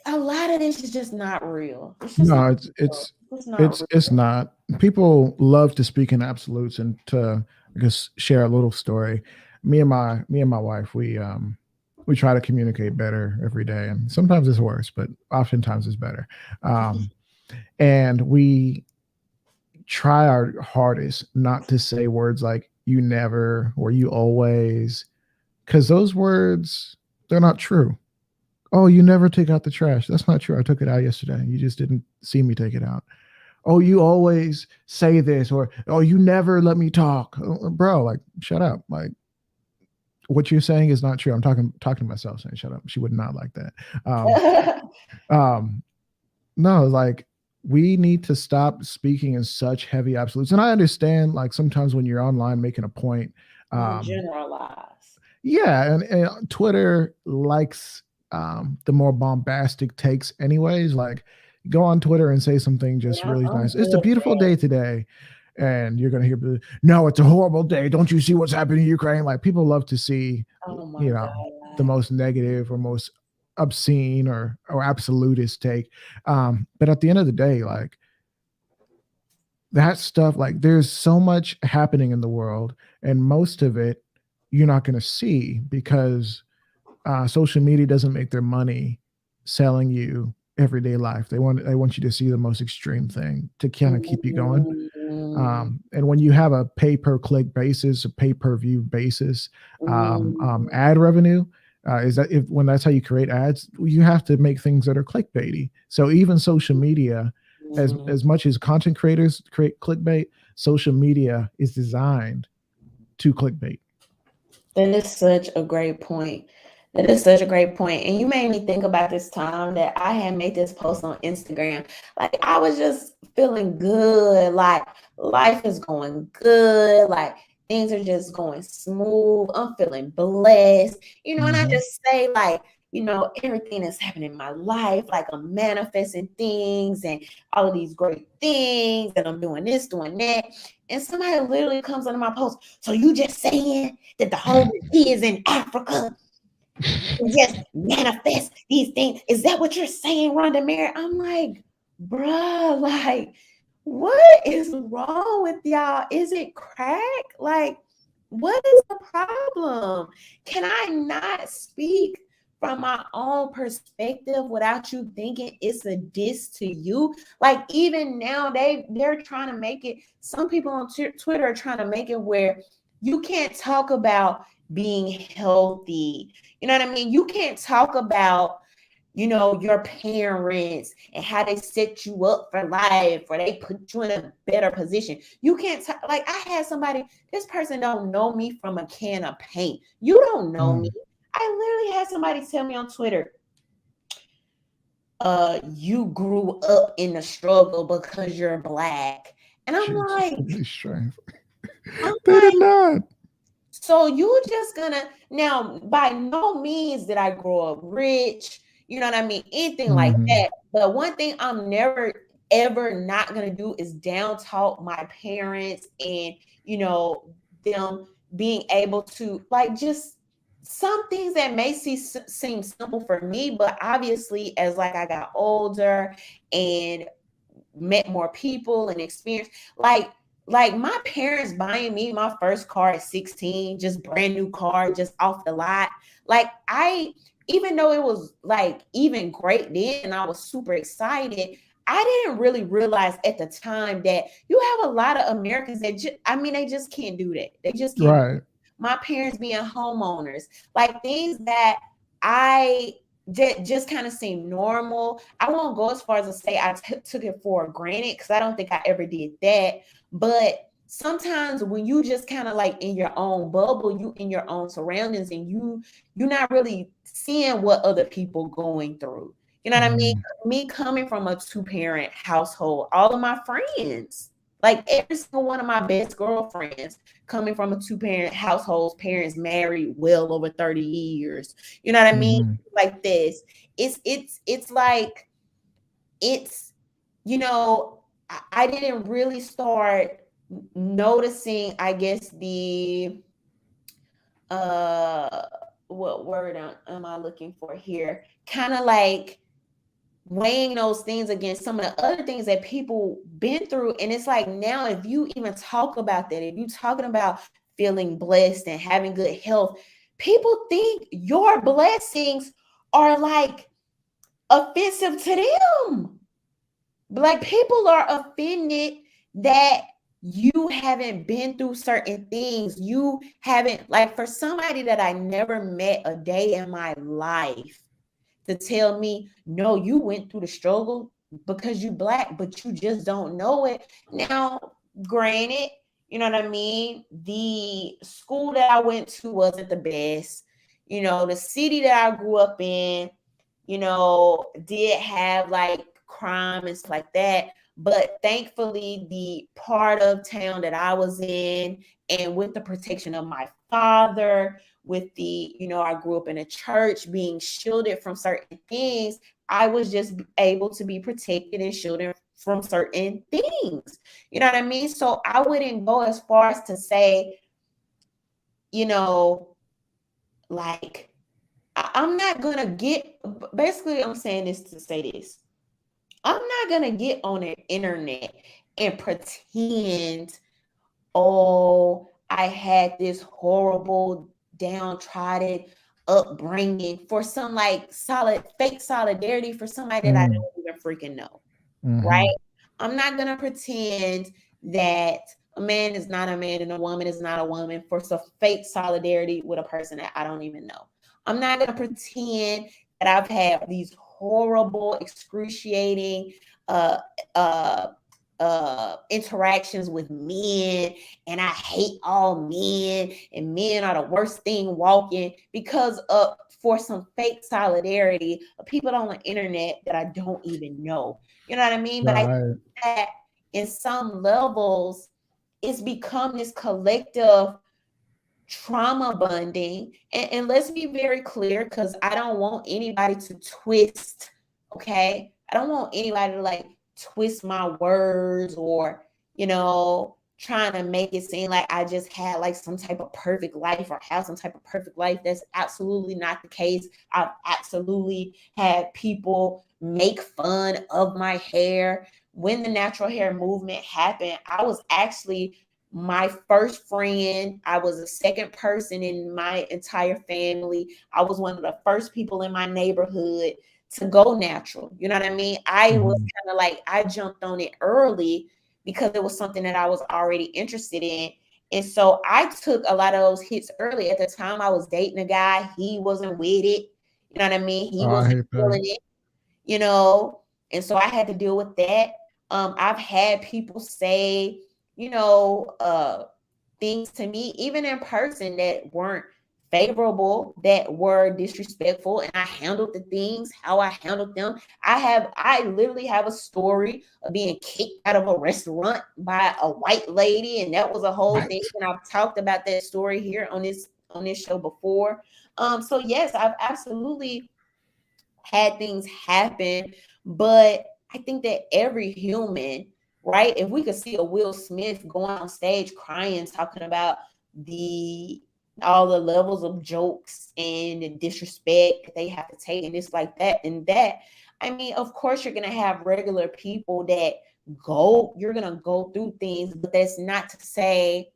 a lot of this is just not real. It's not. People love to speak in absolutes and to just share a little story. Me and my wife, we try to communicate better every day, and sometimes it's worse, but oftentimes it's better. And we try our hardest not to say words like "you never" or "you always," because those words, they're not true. Oh, you never take out the trash. That's not true. I took it out yesterday. You just didn't see me take it out. Oh, you always say this, or oh, you never let me talk. Bro, like, shut up. Like, what you're saying is not true. I'm talking to myself saying, shut up. She would not like that. No, like, we need to stop speaking in such heavy absolutes. And I understand, like, sometimes when you're online making a point, generalize. Yeah, and Twitter likes the more bombastic takes anyways. Like, go on Twitter and say something just really nice. It's a beautiful day today. and you're going to hear, no, it's a horrible day. Don't you see what's happening in Ukraine? Like, people love to see, Oh my you God. know, the most negative or most obscene or absolutist take. But at the end of the day, like, that stuff, like, there's so much happening in the world, and most of it you're not going to see because social media doesn't make their money selling you everyday life. They want you to see the most extreme thing to kind of keep you going. And when you have a pay per click basis, a pay per view basis, ad revenue, is that when that's how you create ads, you have to make things that are clickbaity. So even social media, as much as content creators create clickbait, social media is designed to clickbait. That is such a great point. That is such a great point. And you made me think about this time that I had made this post on Instagram. Like, I was just feeling good. Like, life is going good. Like, things are just going smooth. I'm feeling blessed. And I just say, like, everything that's happening in my life, like, I'm manifesting things and all of these great things, and I'm doing this, doing that. And somebody literally comes under my post. So you just saying that the homeless kids in Africa just manifest these things? Is that what you're saying, RhondaMary? I'm like, bruh, like, what is wrong with y'all? Is it crack? Like, what is the problem? Can I not speak from my own perspective without you thinking it's a diss to you? Like, even now they're trying to make it, some people on Twitter are trying to make it where you can't talk about being healthy. You know what I mean? You can't talk about, your parents and how they set you up for life or they put you in a better position. You can't like, I had somebody, this person don't know me from a can of paint. You don't know me. I literally had somebody tell me on Twitter, you grew up in the struggle because you're Black. And I'm like, They did not. So you just gonna, now, by no means did I grow up rich, you know what I mean? Anything like that. But one thing I'm never, ever not gonna do is down talk my parents and, them being able to, like, just some things that may seem simple for me, but obviously as like I got older and met more people and experienced, like my parents buying me my first car at 16, just brand new car, just off the lot. Like, even though it was like even great then and I was super excited, I didn't really realize at the time that you have a lot of Americans that they just can't do that. They just can't. Right. My parents being homeowners, like things that I just kind of seem normal. I won't go as far as to say I took it for granted, because I don't think I ever did that. But sometimes when you just kind of like in your own bubble, you in your own surroundings, and you're not really seeing what other people going through. You know what I mean? Me coming from a 2-parent household, all of my friends, like every single one of my best girlfriends coming from a 2-parent household, parents married well over 30 years. You know what I mean? Like this. It's like, I didn't really start noticing, I guess, the what word am I looking for here? Kind of like weighing those things against some of the other things that people been through. And it's like, now if you even talk about that, if you talking about feeling blessed and having good health, people think your blessings are like offensive to them. Like, people are offended that you haven't been through certain things. You haven't, like, for somebody that I never met a day in my life to tell me, no, you went through the struggle because you Black, but you just don't know it. Now, granted, you know what I mean? The school that I went to wasn't the best. The city that I grew up in, did have like crime and stuff like that. But thankfully, the part of town that I was in, and with the protection of my father, with the, I grew up in a church, being shielded from certain things, I was just able to be protected and from certain things. You know what I mean? So I wouldn't go as far as to say, you know, like, I'm not gonna get, basically I'm saying this to say this. I'm not gonna get on the internet and pretend, oh, I had this horrible, downtrodden upbringing for some like fake solidarity for somebody that I don't even freaking know. Right? I'm not gonna pretend that a man is not a man and a woman is not a woman for some fake solidarity with a person that I don't even know. I'm not gonna pretend that I've had these horrible, excruciating uh uh interactions with men, and I hate all men, and men are the worst thing walking because of for some fake solidarity of people on the internet that I don't even know. You know what I mean? But I think that in some levels, it's become this collective trauma bonding. And let's be very clear, because I don't want anybody to twist, okay? I don't want anybody to like twist my words or, trying to make it seem like I just had like some type of perfect life or have some type of perfect life. That's absolutely not the case. I've absolutely had people make fun of my hair. When the natural hair movement happened, I was actually my first friend. I was the second person in my entire family. I was one of the first people in my neighborhood to go natural. You know what I mean? I was kind of like, I jumped on it early because it was something that I was already interested in. And so I took a lot of those hits early. At the time, I was dating a guy. He wasn't with it. You know what I mean? He wasn't feeling it, and so I had to deal with that. I've had people say, things to me, even in person, that weren't favorable, that were disrespectful, and I handled the things how I handled them. I literally have a story of being kicked out of a restaurant by a white lady, and that was a whole thing. And I've talked about that story here on this show before. So yes, I've absolutely had things happen, but I think that every human, right? If we could see a Will Smith going on stage crying, talking about all the levels of jokes and the disrespect that they have to take, and it's like that and that. I mean, of course, you're gonna have regular people that you're gonna go through things, but that's not to say,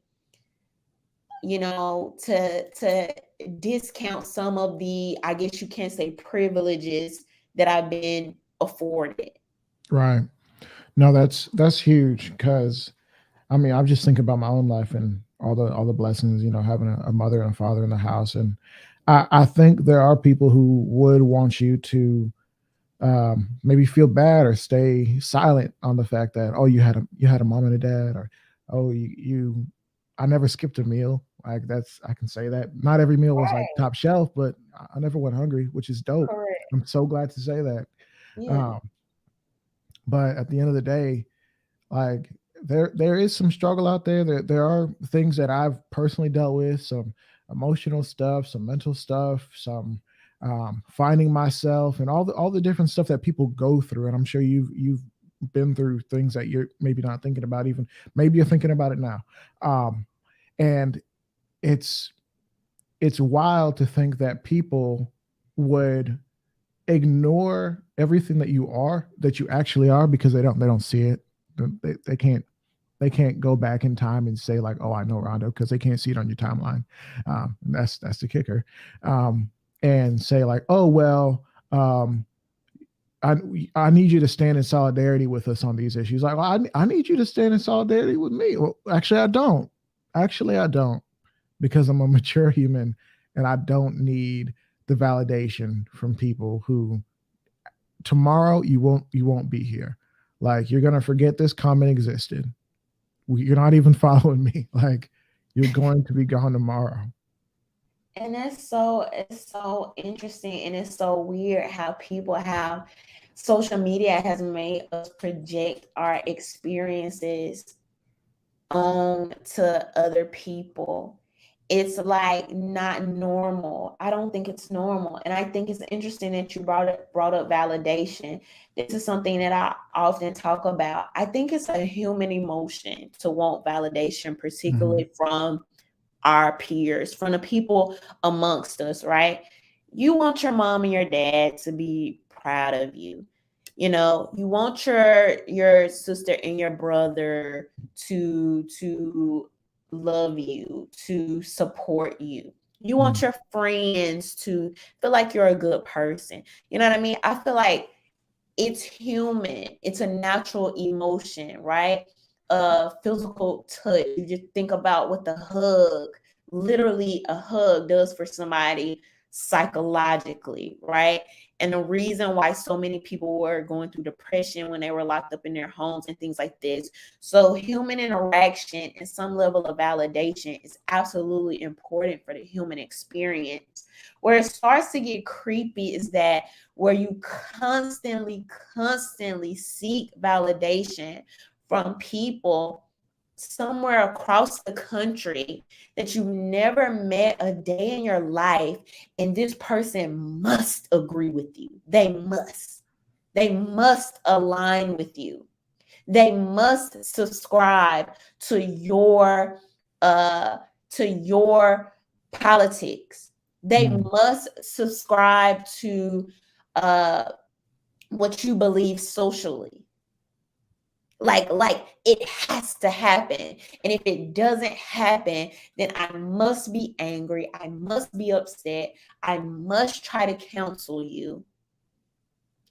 to discount some of the, I guess you can say, privileges that I've been afforded. Right. No, that's huge, because I mean, I'm just thinking about my own life and all the blessings, having a mother and a father in the house. And I think there are people who would want you to maybe feel bad or stay silent on the fact that, oh, you had a mom and a dad, or oh, I never skipped a meal. Like, I can say that not every meal was like top shelf, but I never went hungry, which is dope. Correct. I'm so glad to say that. Yeah. Um, but at the end of the day, like, there is some struggle out there. There are things that I've personally dealt with, some emotional stuff, some mental stuff, some finding myself, and all the different stuff that people go through. And I'm sure you've been through things that you're maybe not thinking about, even maybe you're thinking about it now. And it's wild to think that people would ignore everything that you actually are, because they don't see it. They can't go back in time and say like, oh, I know Rhonda, because they can't see it on your timeline. That's the kicker. And say like, oh, well, I need you to stand in solidarity with us on these issues. Like, well, I need you to stand in solidarity with me. Well, actually, I don't. Because I'm a mature human, and I don't need the validation from people who tomorrow you won't be here. Like, you're gonna forget this comment existed. You're not even following me. Like, you're going to be gone tomorrow. And it's so interesting, and it's so weird how people have social media has made us project our experiences on to other people. it's like not normal. I don't think it's normal. And I think it's interesting that you brought up validation. This is something that I often talk about. I think it's a human emotion to want validation, particularly from our peers, from the people amongst us, right? You want your mom and your dad to be proud of you. You know, you want your sister and your brother to love you, to support you. You want your friends to feel like you're a good person. You know what I mean? I feel like it's human. It's a natural emotion, right? Physical touch. You just think about what the hug, literally a hug does for somebody psychologically, right? And the reason why so many people were going through depression when they were locked up in their homes and things like this. So human interaction and some level of validation is absolutely important for the human experience. Where it starts to get creepy is that where you constantly seek validation from people somewhere across the country that you never met a day in your life, and this person must agree with you. They must align with you. They must subscribe to uh your politics. They must subscribe to uh what you believe socially. Like it has to happen. And if it doesn't happen, then I must be angry. I must be upset. I must try to counsel you.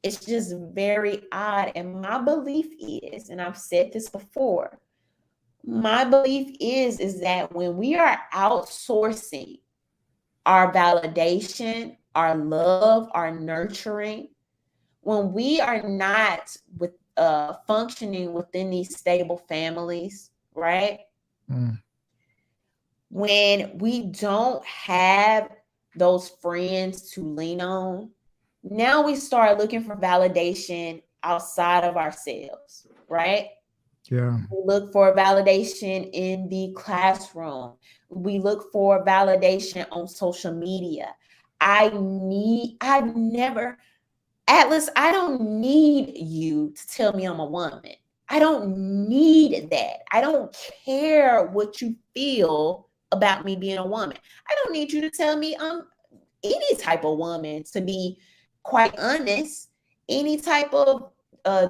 It's just very odd. And my belief is, and I've said this before, my belief is that when we are outsourcing our validation, our love, our nurturing, when we are not with functioning within these stable families, right? When we don't have those friends to lean on, now we start looking for validation outside of ourselves, right? Yeah. We look for validation in the classroom. We look for validation on social media. Atlas, I don't need you to tell me I'm a woman. I don't need that. I don't care what you feel about me being a woman. I don't need you to tell me I'm any type of woman, to be quite honest. Any type of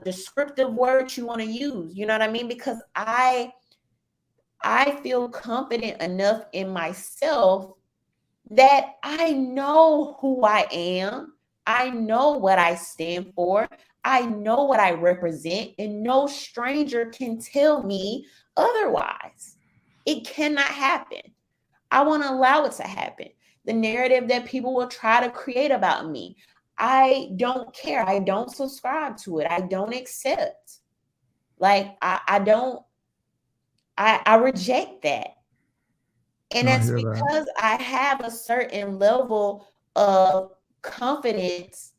descriptive words you want to use, you know what I mean? Because I feel confident enough in myself that I know who I am. I know what I stand for. I know what I represent, and no stranger can tell me otherwise. It cannot happen. I want to allow it to happen. The narrative that people will try to create about me, I don't care. I don't subscribe to it. I don't accept. Like I reject that. And No, I that's hear that. because I have a certain level of confidence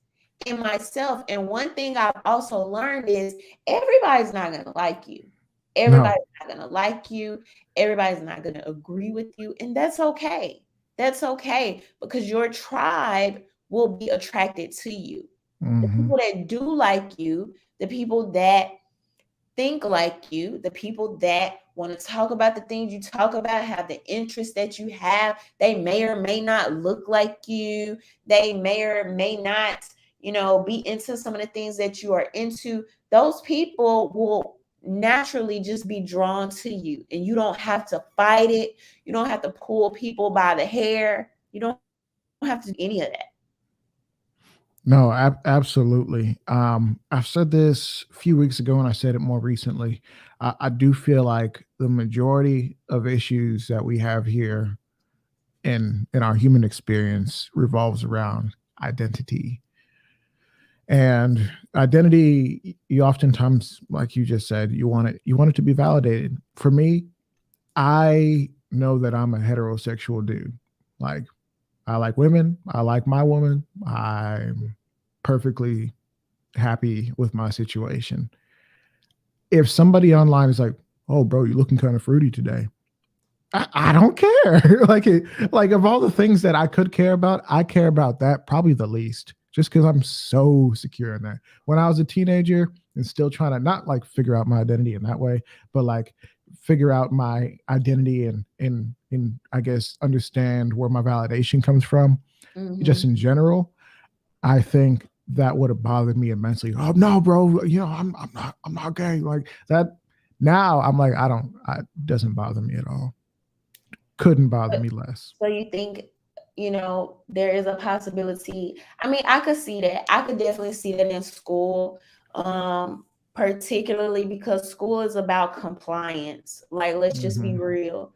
in myself. And one thing I've also learned is everybody's not going to like you. No. Everybody's not going to like you. Everybody's not going to agree with you. And that's okay. That's okay, because your tribe will be attracted to you. The people that do like you, the people that think like you, the people that want to talk about the things you talk about, have the interest that you have, they may or may not look like you. They may or may not, be into some of the things that you are into. Those people will naturally just be drawn to you, and you don't have to fight it. You don't have to pull people by the hair. You don't have to do any of that. No, absolutely. I've said this a few weeks ago, and I said it more recently. I do feel like the majority of issues that we have here in our human experience revolves around identity. And identity, you oftentimes, like you just said, you want it to be validated. For me, I know that I'm a heterosexual dude. Like, I like women. I like my woman. I'm perfectly happy with my situation. If somebody online is like, "Oh, bro, you're looking kind of fruity today," I don't care. Like of all the things that I could care about, I care about that probably the least, just because I'm so secure in that. When I was a teenager and still trying to not like figure out my identity in that way, but like figure out my identity and I guess understand where my validation comes from, just in general, I think that would have bothered me immensely. Oh no, bro, I'm not gay like that. Now I'm like it doesn't bother me at all. Couldn't bother me less. So you think, there is a possibility. I mean, I could see that. I could definitely see that in school, particularly because school is about compliance. Like, let's just be real.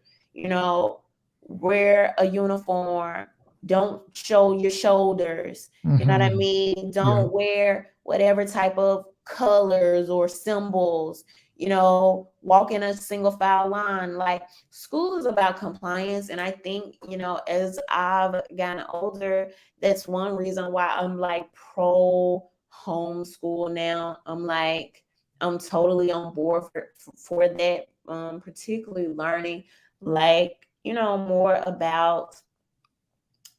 Wear a uniform. Don't show your shoulders. You know what I mean? Don't wear whatever type of colors or symbols. Walk in a single file line. Like, school is about compliance. And I think, as I've gotten older, that's one reason why I'm like pro homeschool now. I'm totally on board for that, particularly learning like, more about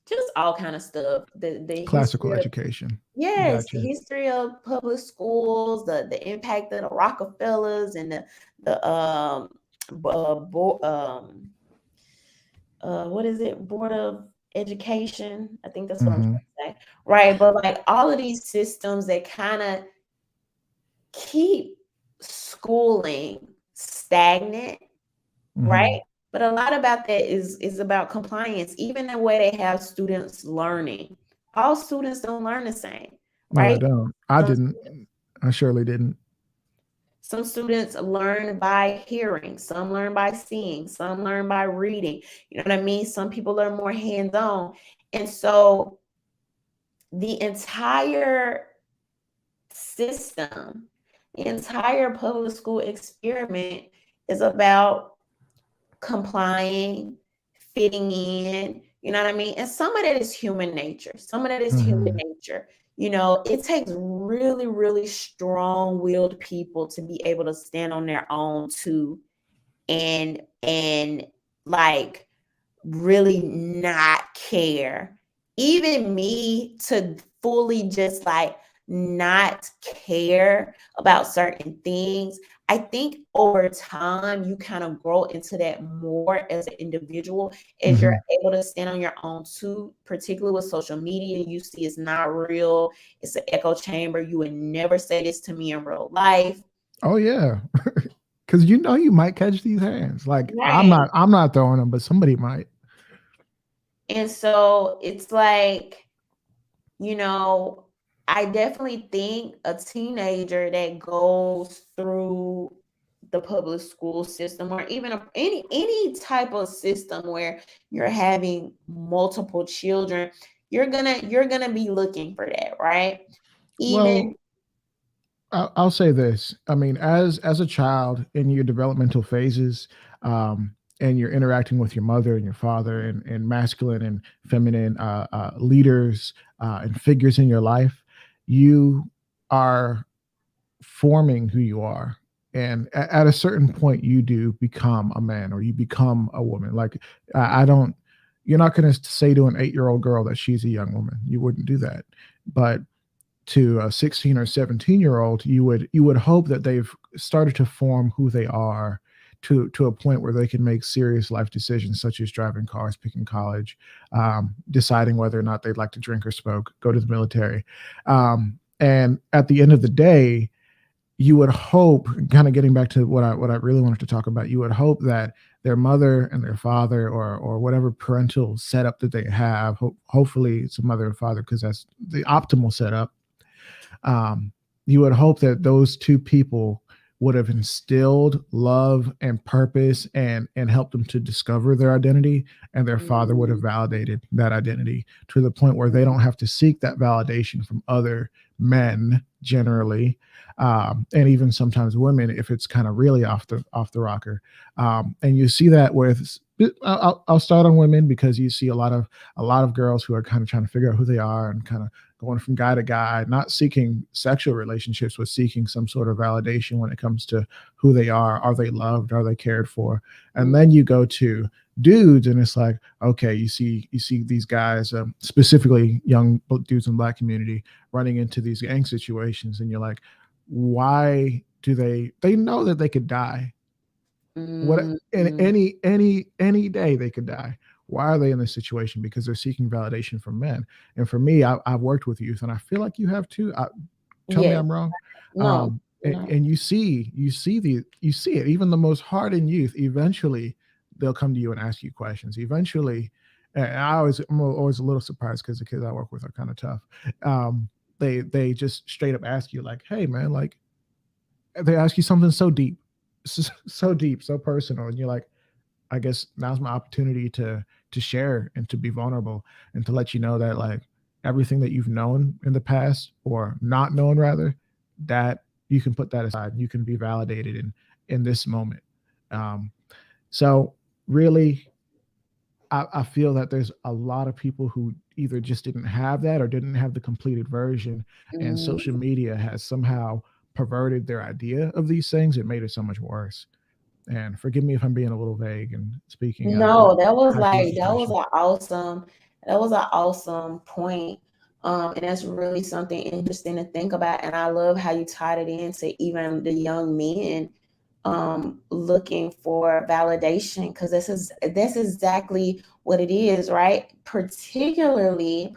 just all kind of stuff. The Classical history of, education. yes, the Gotcha. history of public schools, the impact of the Rockefellers and the what is it, Board of Education? I think that's what I'm trying to say. Right. But like all of these systems that kind of keep schooling stagnant, right? But a lot about that is about compliance, even the way they have students learning. All students don't learn the same, No, they right? don't. I Some didn't. I surely didn't. some students learn by hearing, some learn by seeing, some learn by reading. You know what I mean? Some people learn more hands-on. And so the entire system, the entire public school experiment is about complying, fitting in, you know what I mean? And some of that is human nature. Some of that is human nature. It takes really, really strong-willed people to be able to stand on their own too, and like really not care. Even me to fully just like not care about certain things. I think over time you kind of grow into that more as an individual as you're able to stand on your own too, particularly with social media. You see it's not real. It's an echo chamber. You would never say this to me in real life. Oh yeah. Cause you might catch these hands. Like Right. I'm not throwing them, but somebody might. And so it's like, I definitely think a teenager that goes through the public school system or even any type of system where you're having multiple children, you're gonna be looking for that, right? Even Well, I'll say this. I mean, as a child in your developmental phases, and you're interacting with your mother and your father and masculine and feminine leaders and figures in your life, you are forming who you are. And at a certain point, you do become a man or you become a woman. Like I don't. You're not going to say to an 8-year-old girl that she's a young woman. You wouldn't do that. But to a 16 or 17-year-old, you would hope that they've started to form who they are to a point where they can make serious life decisions such as driving cars, picking college, deciding whether or not they'd like to drink or smoke, go to the military. And at the end of the day, you would hope, kind of getting back to what I really wanted to talk about, you would hope that their mother and their father or whatever parental setup that they have, hopefully it's a mother and father because that's the optimal setup. You would hope that those two people would have instilled love and purpose and helped them to discover their identity, and their father would have validated that identity to the point where they don't have to seek that validation from other men generally, and even sometimes women if it's kind of really off the rocker. And you see that with I'll start on women because you see a lot of girls who are kind of trying to figure out who they are and kind of going from guy to guy, not seeking sexual relationships, but seeking some sort of validation when it comes to who they are. Are they loved? Are they cared for? And then you go to dudes, and it's like, okay, you see these guys, specifically young dudes in the Black community, running into these gang situations, and you're like, why do they know that they could die? What, in Mm-hmm. any day they could die. Why are they in this situation? Because they're seeking validation from men. And for me, I've worked with youth, and I feel like you have too. Tell me Yes. I'm wrong. No. No. And you see it. Even the most hardened youth, eventually they'll come to you and ask you questions. Eventually, and I'm always a little surprised because the kids I work with are kind of tough. They just straight up ask you like, "Hey man, like," they ask you something so deep, so deep, so personal, and you're like, I guess now's my opportunity to share and to be vulnerable and to let you know that, like, everything that you've known in the past, or not known rather, that you can put that aside. You can be validated in this moment. Um, so really, I feel that there's a lot of people who either just didn't have that or didn't have the completed version, and social Mhm. media has somehow perverted their idea of these things and made it so much worse. And forgive me if I'm being a little vague and speaking out of No, that was like hyperlocalization. that was an awesome point. And that's really something interesting to think about. And I love how you tied it into even the young men looking for validation, because that's exactly what it is, right? Particularly,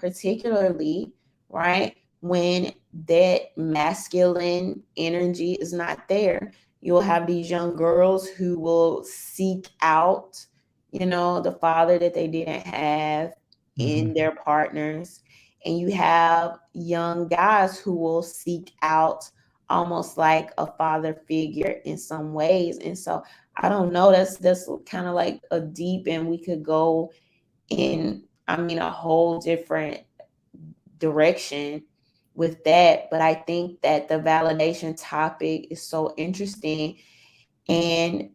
right, when that masculine energy is not there, you'll have these young girls who will seek out, the father that they didn't have Mhm. in their partners. And you have young guys who will seek out almost like a father figure in some ways. And so I don't know, that's kind of like a deep, and we could go in, I mean, a whole different direction with that. But I think that the validation topic is so interesting. And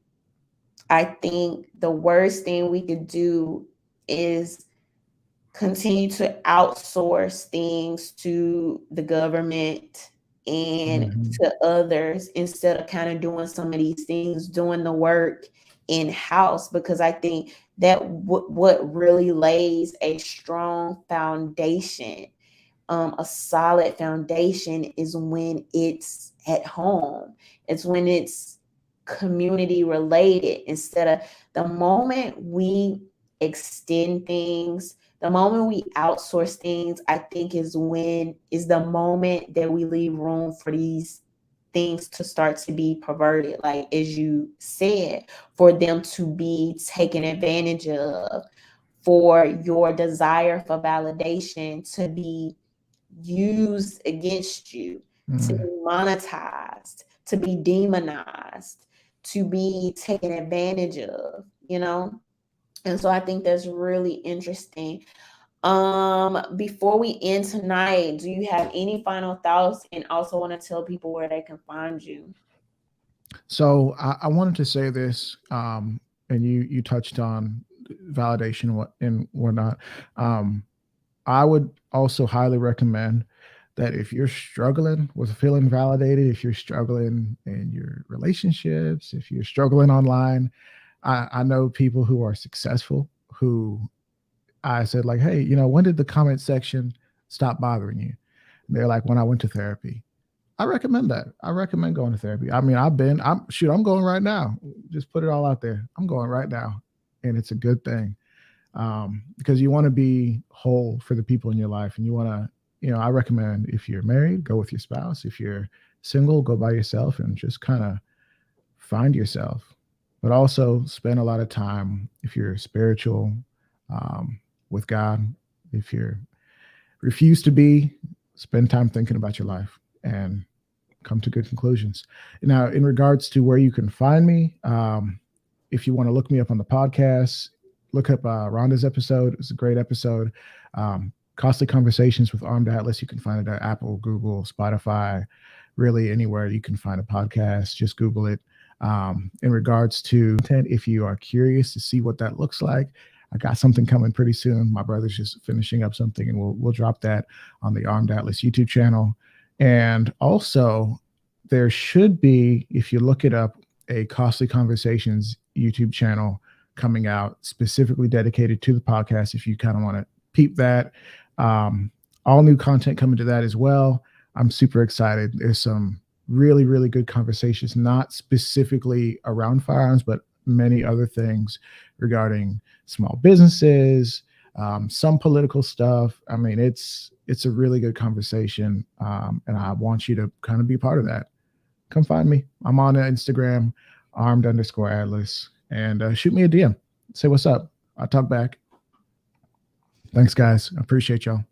I think the worst thing we could do is continue to outsource things to the government and Mhm. to others, instead of kind of doing some of these things, doing the work in house. Because I think that what really lays a strong foundation, a solid foundation, is when it's at home. It's when it's community related, instead of the moment we extend things, the moment we outsource things, I think is the moment that we leave room for these things to start to be perverted, like as you said, for them to be taken advantage of, for your desire for validation to be used against you, to Mm. be monetized, to be demonized, to be taken advantage of. And so I think that's really interesting. Before we end tonight, do you have any final thoughts, and also want to tell people where they can find you? So I wanted to say this, and you touched on validation, and whatnot. Um, I would also highly recommend that if you're struggling with feeling validated, if you're struggling in your relationships, if you're struggling online, I know people who are successful who I said like, hey, when did the comment section stop bothering you? And they're like, when I went to therapy. I recommend that. I recommend going to therapy. I mean, I'm going right now. Just put it all out there. I'm going right now. And it's a good thing, because you want to be whole for the people in your life. And you want to, I recommend, if you're married, go with your spouse. If you're single, go by yourself and just kind of find yourself. But also spend a lot of time, if you're spiritual, um, with God. If you're refuse to be, spend time thinking about your life and come to good conclusions. Now, in regards to where you can find me, if you want to look me up on the podcast, look up Rhonda's episode. It's a great episode. Costly Conversations with Armed Atlas. You can find it at Apple, Google, Spotify, really anywhere you can find a podcast. Just Google it. In regards to content, if you are curious to see what that looks like, I got something coming pretty soon. My brother's just finishing up something, and we'll drop that on the Armed Atlas YouTube channel. And also, there should be, if you look it up, a Costly Conversations YouTube channel coming out specifically dedicated to the podcast. If you kind of want to peep that, all new content coming to that as well. I'm super excited. There's some really, really good conversations, not specifically around firearms, but many other things regarding small businesses, some political stuff. I mean, it's a really good conversation, and I want you to kind of be part of that. Come find me. I'm on Instagram, armed_Atlas, and shoot me a DM. Say what's up. I'll talk back. Thanks, guys. I appreciate y'all.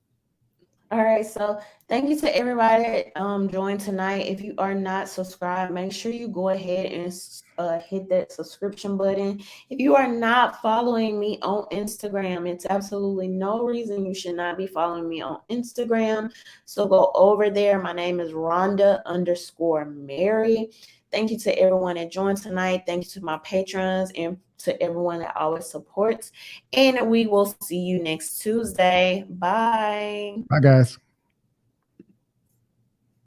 All right, so thank you to everybody joined tonight. If you are not subscribed, make sure you go ahead and hit that subscription button. If you are not following me on Instagram, it's absolutely no reason you should not be following me on Instagram. So go over there. My name is RhondaMary. Thank you to everyone that joined tonight. Thank you to my patrons and to everyone that always supports. And we will see you next Tuesday. Bye. Bye, guys.